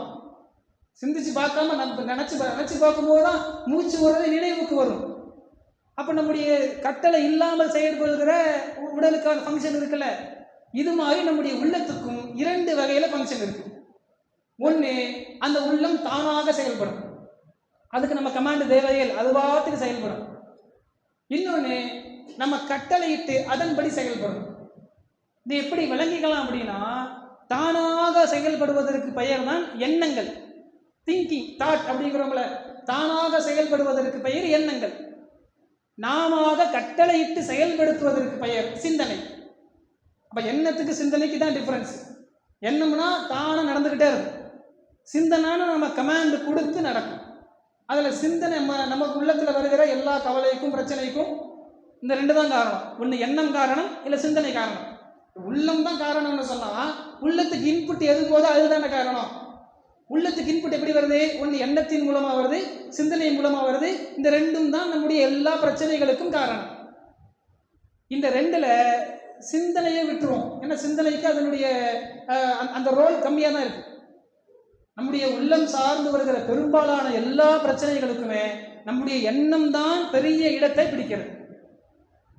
சிந்திச்சு பார்க்காம நம்ம நினைச்சு பார்க்கும்போது தான் மூச்சு விடுறது நினைவுக்கு வரும். அப்ப நம்முடைய கட்டளை இல்லாமல் செயல்படுகிற உடலுக்கான ஃபங்க்ஷன் இருக்குல்ல, இது மாதிரி நம்முடைய உள்ளத்துக்கும் 2 வகையில ஃபங்க்ஷன் இருக்கு. ஒன்று, அந்த உள்ளம் தானாக செயல்படும், அதுக்கு நம்ம கமாண்டு தேவையில்லை, அது பாட்டுக்கு செயல்படும். இன்னொன்று, நம்ம கட்டளையிட்டு அதன்படி செயல்படும். இது எப்படி விளங்கிக்கலாம் அப்படின்னா, தானாக செயல்படுவதற்கு பெயர் தான் எண்ணங்கள், திங்கிங், தாட் அப்படிங்கிறவங்கள. தானாக செயல்படுவதற்கு பெயர் எண்ணங்கள். நாம கட்டளையிட்டு செயல்படுத்துவதற்கு பெயர் சிந்தனை. அப்ப எண்ணத்துக்கு சிந்தனைக்கு தான் டிஃபரன்ஸ். எண்ணம்னா தானே நடந்துகிட்டே இருக்கும், சிந்தனைன்னு நம்ம கமாண்ட் கொடுத்து நடக்கும். அதுல சிந்தனை நமக்கு உள்ளத்துல வருகிற எல்லா கவலைக்கும் பிரச்சனைக்கும் இந்த 2 தான் காரணம். ஒன்று எண்ணம் காரணம், இல்லை சிந்தனை காரணம். உள்ளம் தான் காரணம்னு சொன்னா உள்ளத்துக்கு இன்புட் எது போதோ அதுதான காரணம். உள்ளத்துக்கு இன்புட் எப்படி வருது? ஒன்று எண்ணத்தின் மூலமா வருது, சிந்தனை மூலமா வருது. இந்த 2ம் தான் நம்முடைய எல்லா பிரச்சனைகளுக்கும் காரணம். இந்த 2ல சிந்தனையை விட்டுருவோம். ஏன்னா சிந்தனைக்கு அதனுடைய அந்த ரோல் கம்மியாக தான் இருக்கு. நம்முடைய உள்ளம் சார்ந்து வருகிற பெரும்பாலான எல்லா பிரச்சனைகளுக்குமே நம்முடைய எண்ணம் தான் பெரிய இடத்தை பிடிக்கிறது.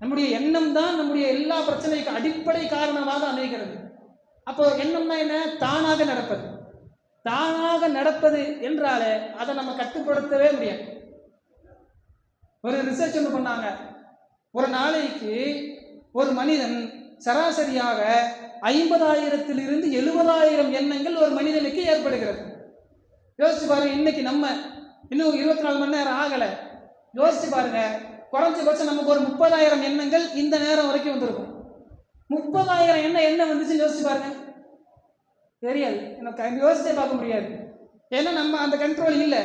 நம்முடைய எண்ணம் தான் நம்முடைய எல்லா பிரச்சனைக்கும் அடிப்படை காரணமாக அமைகிறது. அப்போ எண்ணம்னா என்ன? தானாக நடப்பது. தானாக நடப்பது என்றாலே அதை நம்ம கட்டுப்படுத்தவே முடியாது. ஒரு ரிசர்ச் ஒன்று பண்ணாங்க. ஒரு நாளைக்கு ஒரு மனிதன் சராசரியாக 50,000 70,000 எண்ணங்கள் ஒரு மனிதனுக்கு ஏற்படுகிறது. யோசிச்சு பாருங்க, இன்னைக்கு நம்ம இன்னும் 24 மணி நேரம் ஆகலை. யோசிச்சு பாருங்க, குறைஞ்சபட்சம் நமக்கு ஒரு 30,000 எண்ணங்கள் இந்த நேரம் வரைக்கும் வந்திருக்கும். 30,000 எண்ணம் என்ன வந்துச்சுன்னு யோசிச்சு பாருங்க. தெரியாது, எனக்கு யோசிச்சே பார்க்க முடியாது. ஏன்னா நம்ம அந்த கண்ட்ரோல் இல்லை.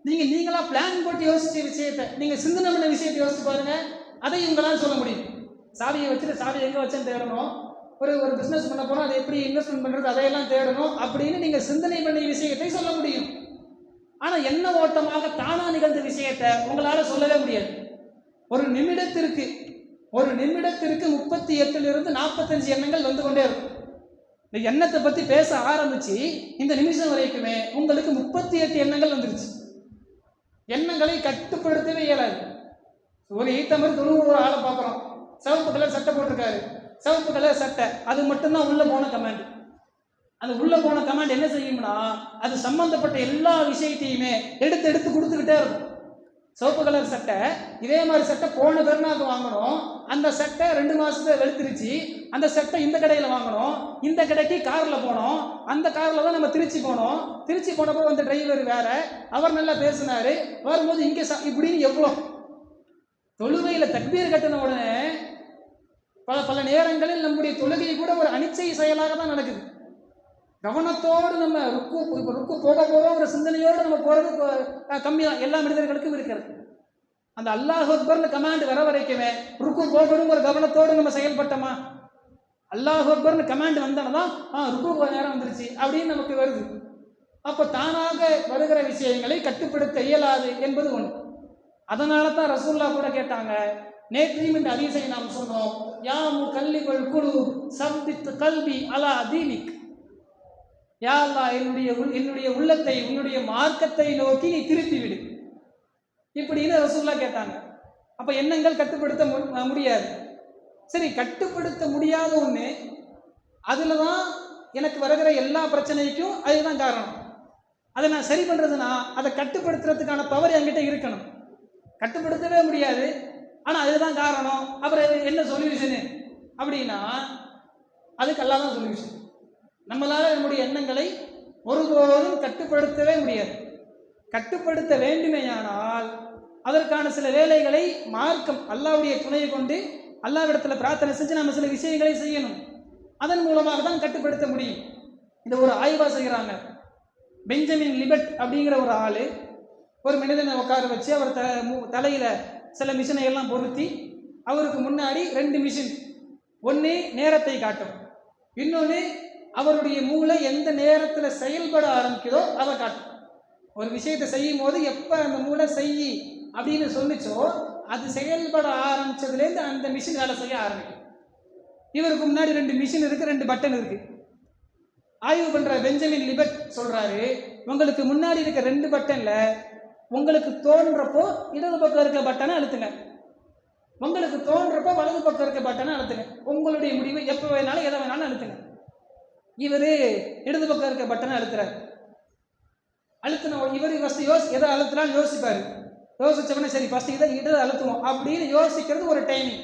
நீங்களா பிளான் போட்டு யோசிச்ச விஷயத்தை, நீங்க சிந்தனை பண்ண விஷயத்தை யோசிச்சு பாருங்க, அதை உங்களால் சொல்ல முடியும். சாவியை வச்சுட்டு சாவி எங்கே வச்சேன்னு தேடணும். ஒரு பிஸ்னஸ் பண்ண போனால் அதை எப்படி இன்வெஸ்ட்மெண்ட் பண்ணுறது அதையெல்லாம் தேடணும் அப்படின்னு நீங்கள் சிந்தனை பண்ண விஷயத்தை சொல்ல முடியும். ஆனால் எண்ண ஓட்டமாக தானா நிகழ்ந்த விஷயத்தை உங்களால் சொல்லவே முடியாது. ஒரு நிமிடத்திற்கு 38 45 எண்ணங்கள் வந்து கொண்டே இருக்கும். இந்த எண்ணத்தை பற்றி பேச ஆரம்பித்து இந்த நிமிஷம் வரைக்குமே உங்களுக்கு 38 எண்ணங்கள் வந்துருச்சு. எண்ணங்களை கட்டுப்படுத்தவே இயலாது. ஒரு ஈத்தமர் தொழு ஒரு ஆளை பார்க்குறோம், சிவப்பு கலர் சட்டை போட்டிருக்காரு, சிவப்பு கலர் சட்டை, அது மட்டும்தான் உள்ளே போன கமாண்ட். அந்த உள்ளே போன கமாண்ட் என்ன செய்யும்னா, அது சம்பந்தப்பட்ட எல்லா விஷயத்தையுமே எடுத்து எடுத்து கொடுத்துக்கிட்டே இருக்கும். சிவப்பு கலர் சட்டை, இதே மாதிரி சட்டை போன பெருநாக்கு வாங்கணும், அந்த சட்டை 2 மாதத்துல வெளுத்துருச்சு, அந்த சட்டை இந்த கடையில் வாங்கணும், இந்த கடைக்கு காரில் போனோம், அந்த காரில் தான் நம்ம திருச்சி போனோம், திருச்சி போனப்போ வந்து டிரைவர் வேற, அவர் நல்லா பேசினாரு, வரும்போது இங்கே இப்படின்னு எவ்வளோ. தொழுகையில் தக்பீர் கட்டின உடனே பல நேரங்களில் நம்முடைய தொழுகை கூட ஒரு அனிச்சை செயலாக தான் நடக்குது. கவனத்தோடு நம்ம ருக்கு போக ஒரு சிந்தனையோடு நம்ம போகிறது கம்மியாக எல்லா மனிதர்களுக்கும் இருக்கிறது. அந்த அல்லாஹ் அக்பர்னு கமாண்ட் வர வரைக்குமே ருக்கு போகணும் ஒரு கவனத்தோடு நம்ம செயல்பட்டோமா, அல்லாஹ் அக்பர்னு கமாண்ட் வந்தோம்னா ருக்கு நேரம் வந்துருச்சு அப்படின்னு நமக்கு வருது. அப்போ தானாக வருகிற விஷயங்களை கட்டுப்படுத்த இயலாது என்பது ஒன்று. அதனால தான் ரசூல்லா கூட கேட்டாங்க, நேற்றையும் இந்த ஹதீஸை நாம் சொன்னோம், யா முகல்லிபுல் குலூப் சப்பித் கல்பி அலா தீனிக், யா அல்லாஹ் என்னுடைய உள்ளத்தை உன்னுடைய மார்க்கத்தை நோக்கி நீ திருப்பி விடு இப்படின்னு ரசூல்லா கேட்டாங்க. அப்ப எண்ணங்கள் கட்டுப்படுத்த முடியாது. சரி, கட்டுப்படுத்த முடியாத ஒண்ணு, அதுல தான் எனக்கு வருகிற எல்லா பிரச்சனைக்கும் அதுதான் காரணம். அதை நான் சரி பண்றதுன்னா அதை கட்டுப்படுத்துறதுக்கான பவர் என்கிட்ட இருக்கணும். கட்டுப்படுத்தவே முடியாது, ஆனா அதுதான் காரணம். அப்புறம் என்ன சொல்யூஷனு அப்படின்னா அதுக்கு அல்லாஹ் தான் சொல்யூஷன். நம்மளால நம்முடைய எண்ணங்களை ஒருபோதும் கட்டுப்படுத்தவே முடியாது. கட்டுப்படுத்த வேண்டுமேயானால் அதற்கான சில வேலைகளை மார்க்கம் அல்லாஹ்வுடைய துணையை கொண்டு அல்லாஹ்விடத்தில் பிரார்த்தனை செஞ்சு நம்ம சில விஷயங்களை செய்யணும். அதன் மூலமாக தான் கட்டுப்படுத்த முடியும். இந்த ஒரு ஆய்வா செய்கிறாங்க. பெஞ்சமின் லிபர்ட் அப்படிங்கிற ஒரு ஆள் ஒரு மனிதனை உட்கார வச்சு அவர் தலையில் சில மிஷினை எல்லாம் பொருத்தி அவருக்கு முன்னாடி 2 மிஷின், ஒன்று நேரத்தை காட்டும், இன்னொன்று அவருடைய மூளை எந்த நேரத்தில் செயல்பட ஆரம்பிக்குதோ அதை காட்டும். ஒரு விஷயத்தை செய்யும் போது எப்போ அந்த மூளை செய்யி அப்படின்னு சொல்லிச்சோ அது செயல்பட ஆரம்பிச்சதுலேருந்து அந்த மிஷின் வேலை செய்ய ஆரம்பிக்கும். இவருக்கு முன்னாடி 2 மிஷின் இருக்குது, 2 பட்டன் இருக்குது. ஆய்வு பண்ணுற பெஞ்சமின் லிபர்ட் சொல்கிறாரு, உங்களுக்கு முன்னாடி இருக்க 2 பட்டனில் உங்களுக்கு தோன்றப்போ இடது பக்கம் இருக்க பட்டனை அழுத்துங்க, உங்களுக்கு தோன்றப்போ வலது பக்கம் இருக்க பட்டனை அழுத்துங்க, உங்களுடைய முடிவு எப்போ வேணாலும் எதை வேணாலும் அழுத்துங்க. இவர் இடது பக்கம் இருக்க பட்டனை அழுத்துறாரு. அழுத்தின இவர் ஃபஸ்ட்டு எதை அழுத்தினாலும் யோசிப்பார். யோசிச்சவனே சரி ஃபஸ்ட்டு இதை இடது அழுத்துவோம் அப்படின்னு யோசிக்கிறது ஒரு டைமிங்.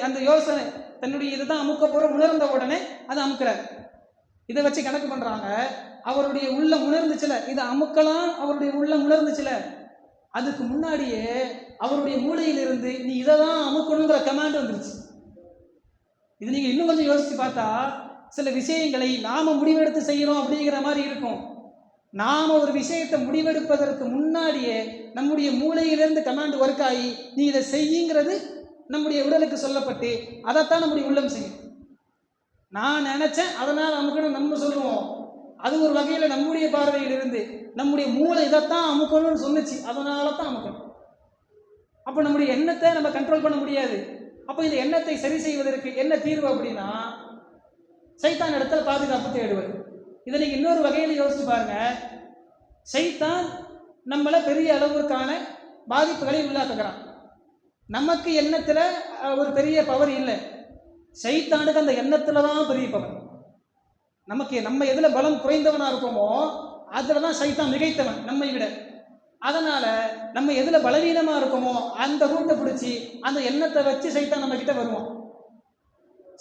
அந்த யோசனை தன்னுடைய இதுதான் அமுக்க போகிற உணர்ந்த உடனே அதை அமுக்கிறார். இதை வச்சு கணக்கு பண்ணுறாங்க, அவருடைய உள்ளம் உணர்ந்துச்சுல இதை அமுக்கலாம், அவருடைய உள்ளம் உணர்ந்துச்சுல அதுக்கு முன்னாடியே அவருடைய மூளையிலிருந்து நீ இதை தான் அமுக்கணுங்கிற கமாண்ட் வந்துருச்சு. இது நீங்கள் இன்னும் கொஞ்சம் யோசித்து பார்த்தா சில விஷயங்களை நாம் முடிவெடுத்து செய்கிறோம் அப்படிங்கிற மாதிரி இருக்கும். நாம் ஒரு விஷயத்தை முடிவெடுப்பதற்கு முன்னாடியே நம்முடைய மூளையிலிருந்து கமாண்ட் ஒர்க் ஆகி நீ இதை செய்யுங்கிறது நம்முடைய உடலுக்கு சொல்லப்பட்டு அதைத்தான் நம்முடைய உள்ளம் செய்யும். நான் நினச்சேன் அதனால் அமுக்கணும் நம்ம சொல்லுவோம். அது ஒரு வகையில் நம்முடைய பார்வையிலிருந்து நம்முடைய மூளை இதைத்தான் அமுக்கணும்னு சொன்னிச்சு, அதனால தான் அமுக்கணும். அப்போ நம்முடைய எண்ணத்தை நம்ம கண்ட்ரோல் பண்ண முடியாது. அப்போ இந்த எண்ணத்தை சரி செய்வதற்கு என்ன தீர்வு அப்படின்னா சைத்தான் இடத்துல பாதுகாப்பு தேடுவது. இதை நீங்கள் இன்னொரு வகையில் யோசிச்சு பாருங்க. சைத்தான் நம்மளை பெரிய அளவிற்கான பாதிப்புகளை உள்ளாக்குகிறான். நமக்கு எண்ணத்தில் ஒரு பெரிய பவர் இல்லை, சைத்தானுக்கு அந்த எண்ணத்தில் தான் பெரிய பவர். நம்ம எதில் பலம் குறைந்தவனாக இருக்கோமோ அதில் தான் சைத்தான் மிகைத்தவன் நம்மை விட. அதனால் நம்ம எதில் பலவீனமாக இருக்கோமோ அந்த ரூட்டை பிடிச்சி அந்த எண்ணத்தை வச்சு சைத்தான் நம்ம கிட்ட வருவோம்.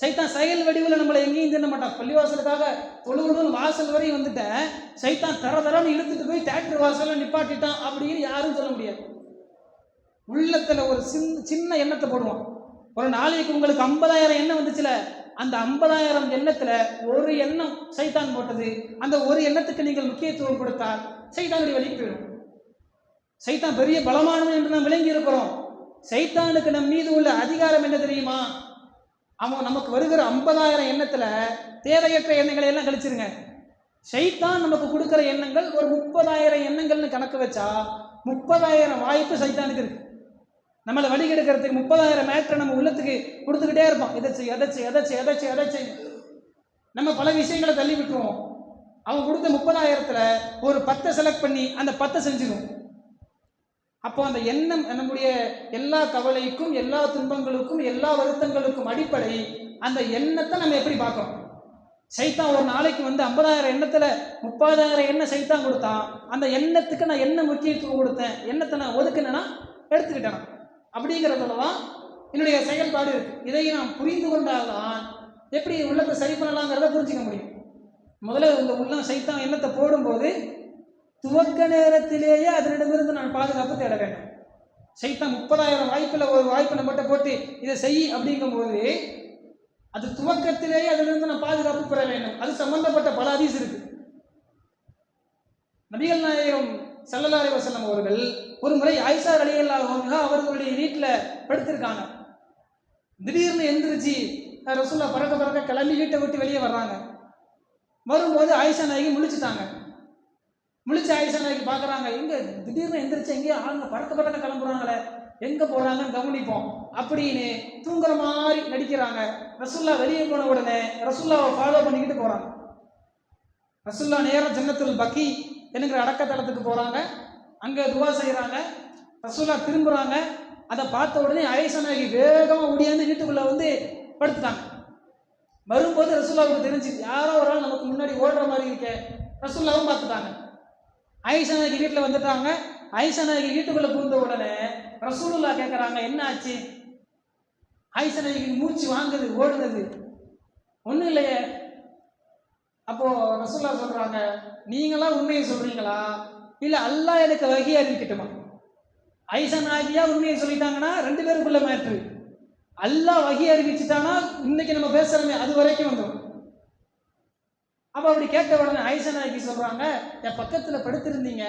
சைத்தான் செயல் வடிவில் நம்மளை எங்கேயும் தின்ன மாட்டான். பள்ளிவாசலுக்காக தொழுகணும்னு வாசல் வரையும் வந்துட்டேன், சைத்தான் தரன்னு இழுத்துட்டு போய் தேட்டர் வாசலில் நிப்பாட்டிட்டான் அப்படின்னு யாரும் சொல்ல முடியாது. உள்ளத்தில் ஒரு சின்ன எண்ணத்தை போடுவான். ஒரு நாளைக்கு உங்களுக்கு 50,000 எண்ணம் வந்துச்சுல, அந்த 50,000 எண்ணத்தில் ஒரு எண்ணம் சைத்தான் போட்டது. அந்த ஒரு எண்ணத்துக்கு நீங்கள் முக்கியத்துவம் கொடுத்தால் சைத்தானுடைய வழிக்கு போயிடும். சைத்தான் பெரிய பலமானவன் என்று நாம் விளங்கி இருக்கிறோம். சைத்தானுக்கு நம் மீது உள்ள அதிகாரம் என்ன தெரியுமா? அவன் நமக்கு வருகிற 50,000 எண்ணத்தில் தேவையற்ற எண்ணங்களை எல்லாம் கழிச்சிருங்க. சைத்தான் நமக்கு கொடுக்குற எண்ணங்கள் ஒரு 30,000 எண்ணங்கள்னு கணக்கு வச்சா 30,000 வாய்ப்பு சைத்தானுக்கு இருக்கு. நம்மளை வழி கெடுக்கிறதுக்கு 30,000 மேட்ரை நம்ம உள்ளத்துக்கு கொடுத்துக்கிட்டே இருப்போம். இதை செய், அதை செய், அதை செய், அதை செய், அதை செய். நம்ம பல விஷயங்களை தள்ளி விட்டுருவோம். அவன் கொடுத்த 30,000த்துல ஒரு 10 செலக்ட் பண்ணி அந்த 10 செஞ்சிடும். அப்போ அந்த எண்ணம் நம்முடைய எல்லா கவலைக்கும், எல்லா துன்பங்களுக்கும், எல்லா வருத்தங்களுக்கும் அடிப்படை அந்த எண்ணத்தை நம்ம எப்படி பார்க்கறோம். சைத்தான் ஒரு நாளைக்கு 50,000 எண்ணத்துல 30,000 எண்ணம் சைத்தான் கொடுத்தான். அந்த எண்ணத்துக்கு நான் என்ன முக்கியத்துவம் கொடுத்தேன், எண்ணத்தை நான் ஒதுக்குனேன்னா எடுத்துக்கிட்டேன். அப்படிங்கிறதுல தான் என்னுடைய செயல்பாடு இருக்கு. இதை நாம் புரிந்து கொண்டால்தான் எப்படி உள்ளத்தை சரி பண்ணலாங்கிறத புரிஞ்சுக்க முடியும். முதல்ல இந்த உள்ளம் சைத்தான் எண்ணத்தை போடும்போது துவக்க நேரத்திலேயே அதனிடமிருந்து நான் பாதுகாப்பு தேட வேண்டும். சைத்தான் 30,000 வாய்ப்புல ஒரு வாய்ப்பு நம்மகிட்ட போட்டு இதை செய் அப்படிங்கும்போது அது துவக்கத்திலேயே அதிலிருந்து நான் பாதுகாப்பு பெற வேண்டும். அது சம்பந்தப்பட்ட பல ஹதீஸ் இருக்கு. நபிகள் நாயகம் ஸல்லல்லாஹு அலைஹி வஸல்லம் அவர்கள் ஒரு முறை ஆயிஷா ரலியல்லாஹு அன்ஹா அவர்களுடைய வீட்டில் படுத்திருக்காங்க. திடீர்னு எந்திரிச்சு ரசூலுல்லாஹ் பறக்க கிளம்பி வீட்டை விட்டு வெளியே வர்றாங்க. வரும்போது ஆயிஷா நாயகி முழிச்சுட்டாங்க. முழிச்சு ஆயிஷா நாயகி பார்க்குறாங்க, எங்க திடீர்னு எந்திரிச்சு எங்கேயோ ஆளுங்க பறக்க கிளம்புறாங்களே, எங்கே போகிறாங்கன்னு கவனிப்போம் அப்படின்னு தூங்குற மாதிரி நடிக்கிறாங்க. ரசூல்லா வெளியே போன உடனே ரசூல்லாவை ஃபாலோ பண்ணிக்கிட்டு போகிறாங்க. ரசூல்லா நேரம் ஜன்னத்துல் பக்கி என்கிற அடக்கத்தலத்துக்கு போகிறாங்க. அங்கே துவா செய்கிறாங்க. ரசூல்லா திரும்புகிறாங்க. அதை பார்த்த உடனே ஆயிஷா நாயகி வேகமாக ஓடியாந்து வீட்டுக்குள்ளே படுத்துட்டாங்க. வரும்போது ரசூல்லாவுக்கு தெரிஞ்சு யாரோ ஒரு ஆள் நமக்கு முன்னாடி ஓடுற மாதிரி இருக்கே. ரசூல்லாவும் பார்த்துட்டாங்க. ஆயிஷா நாயகி வீட்டில் வந்துட்டாங்க. ஆயிஷா நாயகி வீட்டுக்குள்ளே புகுந்த உடனே ரசூலுல்லாஹ் கேட்குறாங்க, என்ன ஆச்சு? ஆயிஷா நாயகி மூச்சு வாங்குது, ஓடுனது ஒன்றும் இல்லையே. அப்போ ரசூலுல்லாஹ் சொல்றாங்க, நீங்களா உண்மையை சொல்றீங்களா இல்லை அல்லாஹ் எனக்கு வஹி அறிவிக்கட்டுமா? ஆயிஷா நாயகியா உண்மையை சொல்லிட்டாங்கன்னா 2 பேருக்குள்ள மேட்ரு. அல்லாஹ் வஹி அறிவிச்சுட்டானா இன்னைக்கு நம்ம பேசுறோமே அது வரைக்கும் வந்துடும். அப்போ அப்படி கேட்ட உடனே ஆயிஷா நாயகி சொல்றாங்க, என் பக்கத்தில் படுத்திருந்தீங்க,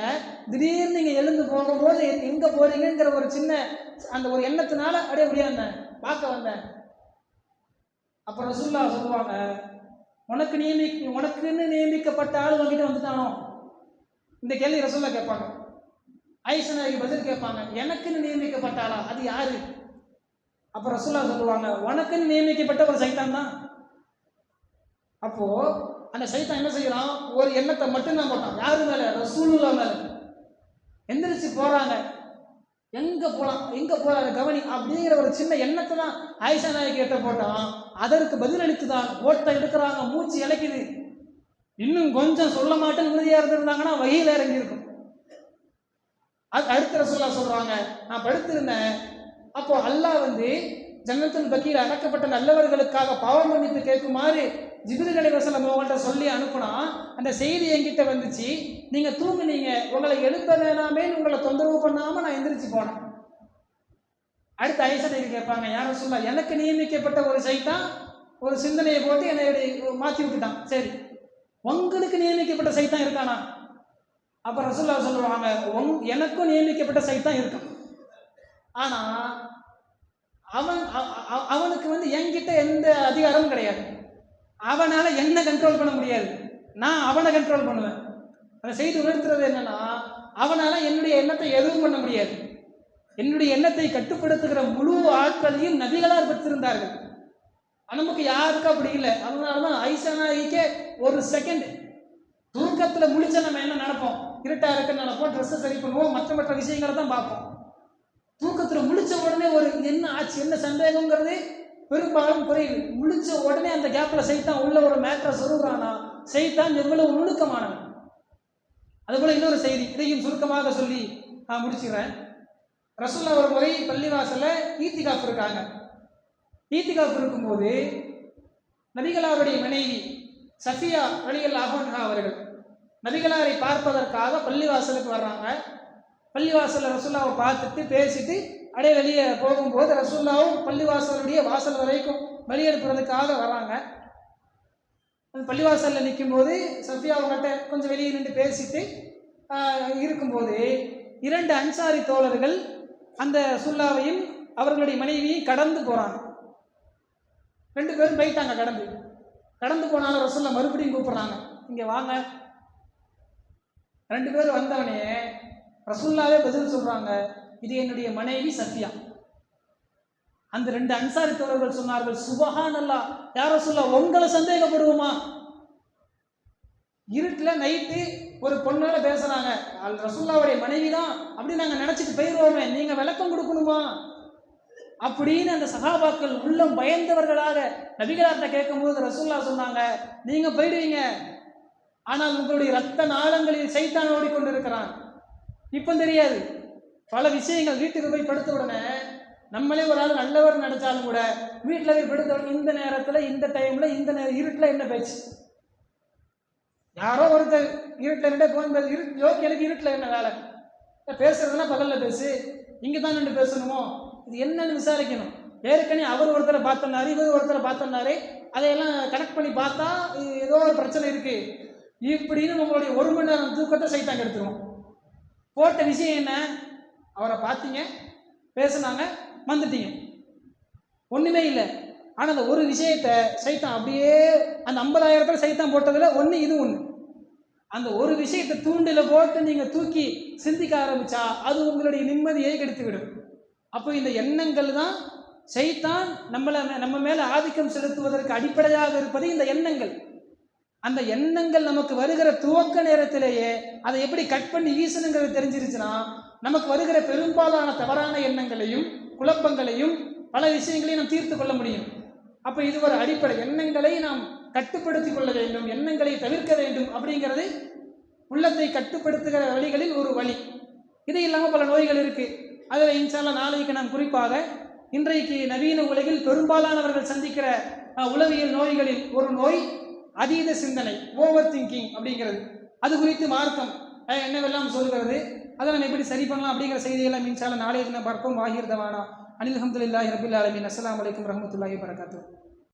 திடீர்னு நீங்கள் எழுந்து போகும்போது எங்கே போறீங்கிற ஒரு சின்ன அந்த ஒரு எண்ணத்தினால அப்படியே முடியாந்தேன், பார்க்க வந்தேன். அப்போ ரசூலுல்லாஹ் சொல்லுவாங்க, உனக்குன்னு நியமிக்கப்பட்ட ஆள் வாங்கிட்டு வந்துட்டானோ? இந்த கேள்வி ரசூலுல்லாஹ் கேட்பாங்க. ஆயிஷா நாயகி பதில் கேட்பாங்க, எனக்குன்னு நியமிக்கப்பட்ட ஆளா, அது யாரு? அப்போ ரசூலுல்லாஹ் சொல்லுவாங்க, உனக்குன்னு நியமிக்கப்பட்ட ஒரு சைத்தான் தான். அப்போ அந்த சைத்தான் என்ன செய்யறான், ஒரு எண்ணத்தை மட்டும்தான் போட்டான். யாரு மேல? ரசூலுல்லாஹ் மேல. எந்திரிச்சு போறாங்க, எங்க போறாரு கவனி அப்படிங்கிற ஒரு சின்ன எண்ணத்தை தான் ஆயிஷா நாயகி கிட்ட போட்டான். அதற்கு பதிலளித்துதான் ஓட்டை எடுக்கிறாங்க, மூச்சு இழைக்குது. இன்னும் கொஞ்சம் சொல்ல மாட்டேன்னு உறுதியா இருந்திருந்தாங்கன்னா வகையில இறங்கி இருக்கும். அடுத்த ரசூலுல்லாஹ் சொல்றாங்க, நான் படுத்திருந்தேன். அப்போ அல்லாஹ் ஜன்னத்துல் பக்கீல அடக்கப்பட்ட நல்லவர்களுக்காக பாவ மன்னிப்பு கேட்குமாறு ஜிப்ரீல் அலைஹிஸ்ஸலாம் அவங்கள்ட்ட சொல்லி அனுப்புனா, அந்த செய்தி என்கிட்ட வந்துச்சு. நீங்க தூங்குனீங்க, உங்களை எழுப்ப வேணாமேன்னு உங்களை தொந்தரவு பண்ணாம நான் எந்திரிச்சு போனேன். அடுத்து ஆயிஷா நாயகி கேட்பாங்க, யார் ரசூலுல்லாஹ், எனக்கு நியமிக்கப்பட்ட ஒரு சைத்தான் ஒரு சிந்தனையை போட்டு என்னை மாற்றி விட்டுட்டான். சரி, உங்களுக்கு நியமிக்கப்பட்ட சைத்தான் இருக்கானா? அப்ப ரசூலுல்லாஹ் சொல்லுவாங்க, எனக்கும் நியமிக்கப்பட்ட சைத்தான் இருக்கான். ஆனா அவனுக்கு என்கிட்ட எந்த அதிகாரமும் கிடையாது. அவனால என்ன கண்ட்ரோல் பண்ண முடியாது, நான் அவனை கண்ட்ரோல் பண்ணுவேன். அந்த செய்தி உணர்த்துறது என்னன்னா, அவனால என்னுடைய எண்ணத்தை எதுவும் பண்ண முடியாது. என்னுடைய எண்ணத்தை கட்டுப்படுத்துகிற முழு ஆட்களையும் நபிகளார் பெற்றிருந்தார்கள். நமக்கு யாருக்கும் அப்படி இல்லை. அதனாலதான் ஆயிஷா நாயகிக்கே ஒரு செகண்ட் தூக்கத்துல முழிச்ச நம்ம என்ன நினைப்போம், இருட்டா இருக்குன்னு நினைப்போம், ட்ரெஸ்ஸை சரி பண்ணுவோம், மற்ற விஷயங்களை தான் பார்ப்போம். தூக்கத்துல முழிச்ச உடனே ஒரு என்ன ஆச்சு, என்ன சந்தேகங்கிறது பெரும்பாலும் குறையுது. முழிச்ச உடனே அந்த கேப்ல சைத்தான் உள்ள ஒரு மேட்டரை சொல்லுறானா, சைத்தான் எவ்வளவு நுணுக்கமானவன். அதுபோல இன்னொரு செய்தி, இதையும் சுருக்கமாக சொல்லி நான் முடிச்சுக்கிறேன். ரசூலுல்லாஹ் ஒரு முறை பள்ளிவாசல்ல ஈத்திகாஃப் இருக்காங்க. ஈத்திகாஃப் இருக்கும்போது நபிகளாருடைய மனைவி சஃபியா ரலியல்லாஹு அன்ஹா அவர்கள் நபிகளாரை பார்ப்பதற்காக பள்ளிவாசலுக்கு வர்றாங்க. பள்ளிவாசலில் ரசூலுல்லாவை பார்த்துட்டு பேசிட்டு அப்படியே வெளியே போகும்போது ரசூலுல்லாவும் பள்ளிவாசலுடைய வாசல் வரைக்கும் வெளியெடுப்புறதுக்காக வராங்க. அந்த பள்ளிவாசலில் நிற்கும்போது சஃபியா அவங்ககிட்ட கொஞ்சம் வெளியே நின்று பேசிட்டு இருக்கும்போது 2 அன்சாரி தோழர்கள் அந்த ரசூலுல்லாவையும் அவர்களுடைய மனைவியும் கடந்து போகிறாங்க. 2 பேரும் போயிட்டாங்க. கடந்து போனாலும் ரசூலுல்லாஹ் மறுபடியும் கூப்பிட்றாங்க, இங்கே வாங்க. 2 பேரும் வந்தவனே ரசூலுல்லாவே பதில் சொல்றாங்க, இது என்னுடைய மனைவி சஃபியா. அந்த 2 அன்சாரி தோழர்கள் சொன்னார்கள், சுபஹானல்லாஹ் யா ரசூலல்லாஹ், உங்களை சந்தேகப்படுவோமா? இருட்டில் நைட்டு ஒரு பொண்ணோட பேசுறாங்க, ரசூலுல்லாஹ்வுடைய மனைவி தான் அப்படின்னு நாங்கள் நினைச்சிட்டு போயிடுவோமே, நீங்க விளக்கம் கொடுக்கணுமா அப்படின்னு அந்த சஹாபாக்கள் உள்ளம் பயந்தவர்களாக நபிகளார்ட்ட கேட்கும்போது ரசூலுல்லாஹ் சொன்னாங்க, நீங்க போயிடுவீங்க, ஆனால் உங்களுடைய ரத்த நாளங்களில் சைத்தான் ஓடிக்கொண்டிருக்கிறான். இப்போ தெரியாது. பல விஷயங்கள் வீட்டுக்கு போய் படுத்த உடனே நம்மளே ஒரு ஆள் நல்லவர் நினைச்சாலும் கூட வீட்டில் போய் படுத்த உடனே இந்த நேரத்தில் இந்த டைமில் இந்த இருட்டில் என்ன பேச்சு? யாரோ ஒருத்தர் இருட்டில் இருந்தே போன் பேச யோகி எனக்கு இருட்டில் என்ன வேலை? பேசுறதுனா பகலில் பேசு, இங்கே தான் நின்று பேசணுமோ? இது என்னன்னு விசாரிக்கணும். ஏற்கனவே அவர் ஒருத்தரை பார்த்தனாரு, இவர் ஒருத்தரை பார்த்தனாரு, அதையெல்லாம் கனெக்ட் பண்ணி பார்த்தா ஏதோ ஒரு பிரச்சனை இருக்கு இப்படின்னு உங்களுடைய 1 மணி நேரம் தூக்கத்தை சைத்தான் எடுத்துருவோம். போட்ட விஷயம் என்ன? அவரை பார்த்தீங்க, பேசுனாங்க, வந்துட்டீங்க, ஒன்றுமே இல்லை. ஆனால் அந்த ஒரு விஷயத்தை சைத்தான் அப்படியே அந்த 50,000 சைத்தான் போட்டதில் ஒன்று இது ஒன்று. அந்த ஒரு விஷயத்தை தூண்டில் போட்டு நீங்கள் தூக்கி சிந்திக்க ஆரம்பித்தா அது உங்களுடைய நிம்மதியை கெடுத்துவிடும். அப்போ இந்த எண்ணங்கள் தான் சைத்தான் நம்ம மேலே ஆதிக்கம் செலுத்துவதற்கு அடிப்படையாக இருப்பது இந்த எண்ணங்கள். அந்த எண்ணங்கள் நமக்கு வருகிற துவக்க நேரத்திலேயே அதை எப்படி கட் பண்ணி வீசணுங்கிறது தெரிஞ்சிருச்சுன்னா நமக்கு வருகிற பெரும்பாலான தவறான எண்ணங்களையும் குழப்பங்களையும் பல விஷயங்களையும் நாம் தீர்த்து கொள்ள முடியும். அப்போ இது ஒரு அடிப்படை. எண்ணங்களை நாம் கட்டுப்படுத்தி கொள்ள வேண்டும், எண்ணங்களை தவிர்க்க வேண்டும் அப்படிங்கிறது உள்ளத்தை கட்டுப்படுத்துகிற வழிகளில் ஒரு வழி. இது இல்லாமல் பல நோய்கள் இருக்கு. அதில் இன்ஷால்லா நாளைக்கு நாம் குறிப்பாக இன்றைக்கு நவீன உலகில் பெரும்பாலானவர்கள் சந்திக்கிற உளவியல் நோய்களில் ஒரு நோய் அதீத சிந்தனை, ஓவர் திங்கிங் அப்படிங்கிறது. அது குறித்து மார்க்கம் என்னவெல்லாம் சொல்கிறது, அதை நம்ம எப்படி சரி பண்ணலாம் அப்படிங்கிற செய்தியெல்லாம் இன்ஷால்லா நாளைக்கு நாம் பார்ப்போம். வாஹிர் தவானா அனில் அல்ஹம்துலில்லாஹி ரப்பில் ஆலமீன். அஸ்ஸலாமு அலைக்கும் வரஹ்மத்துல்லாஹி வபரகாத்துஹு.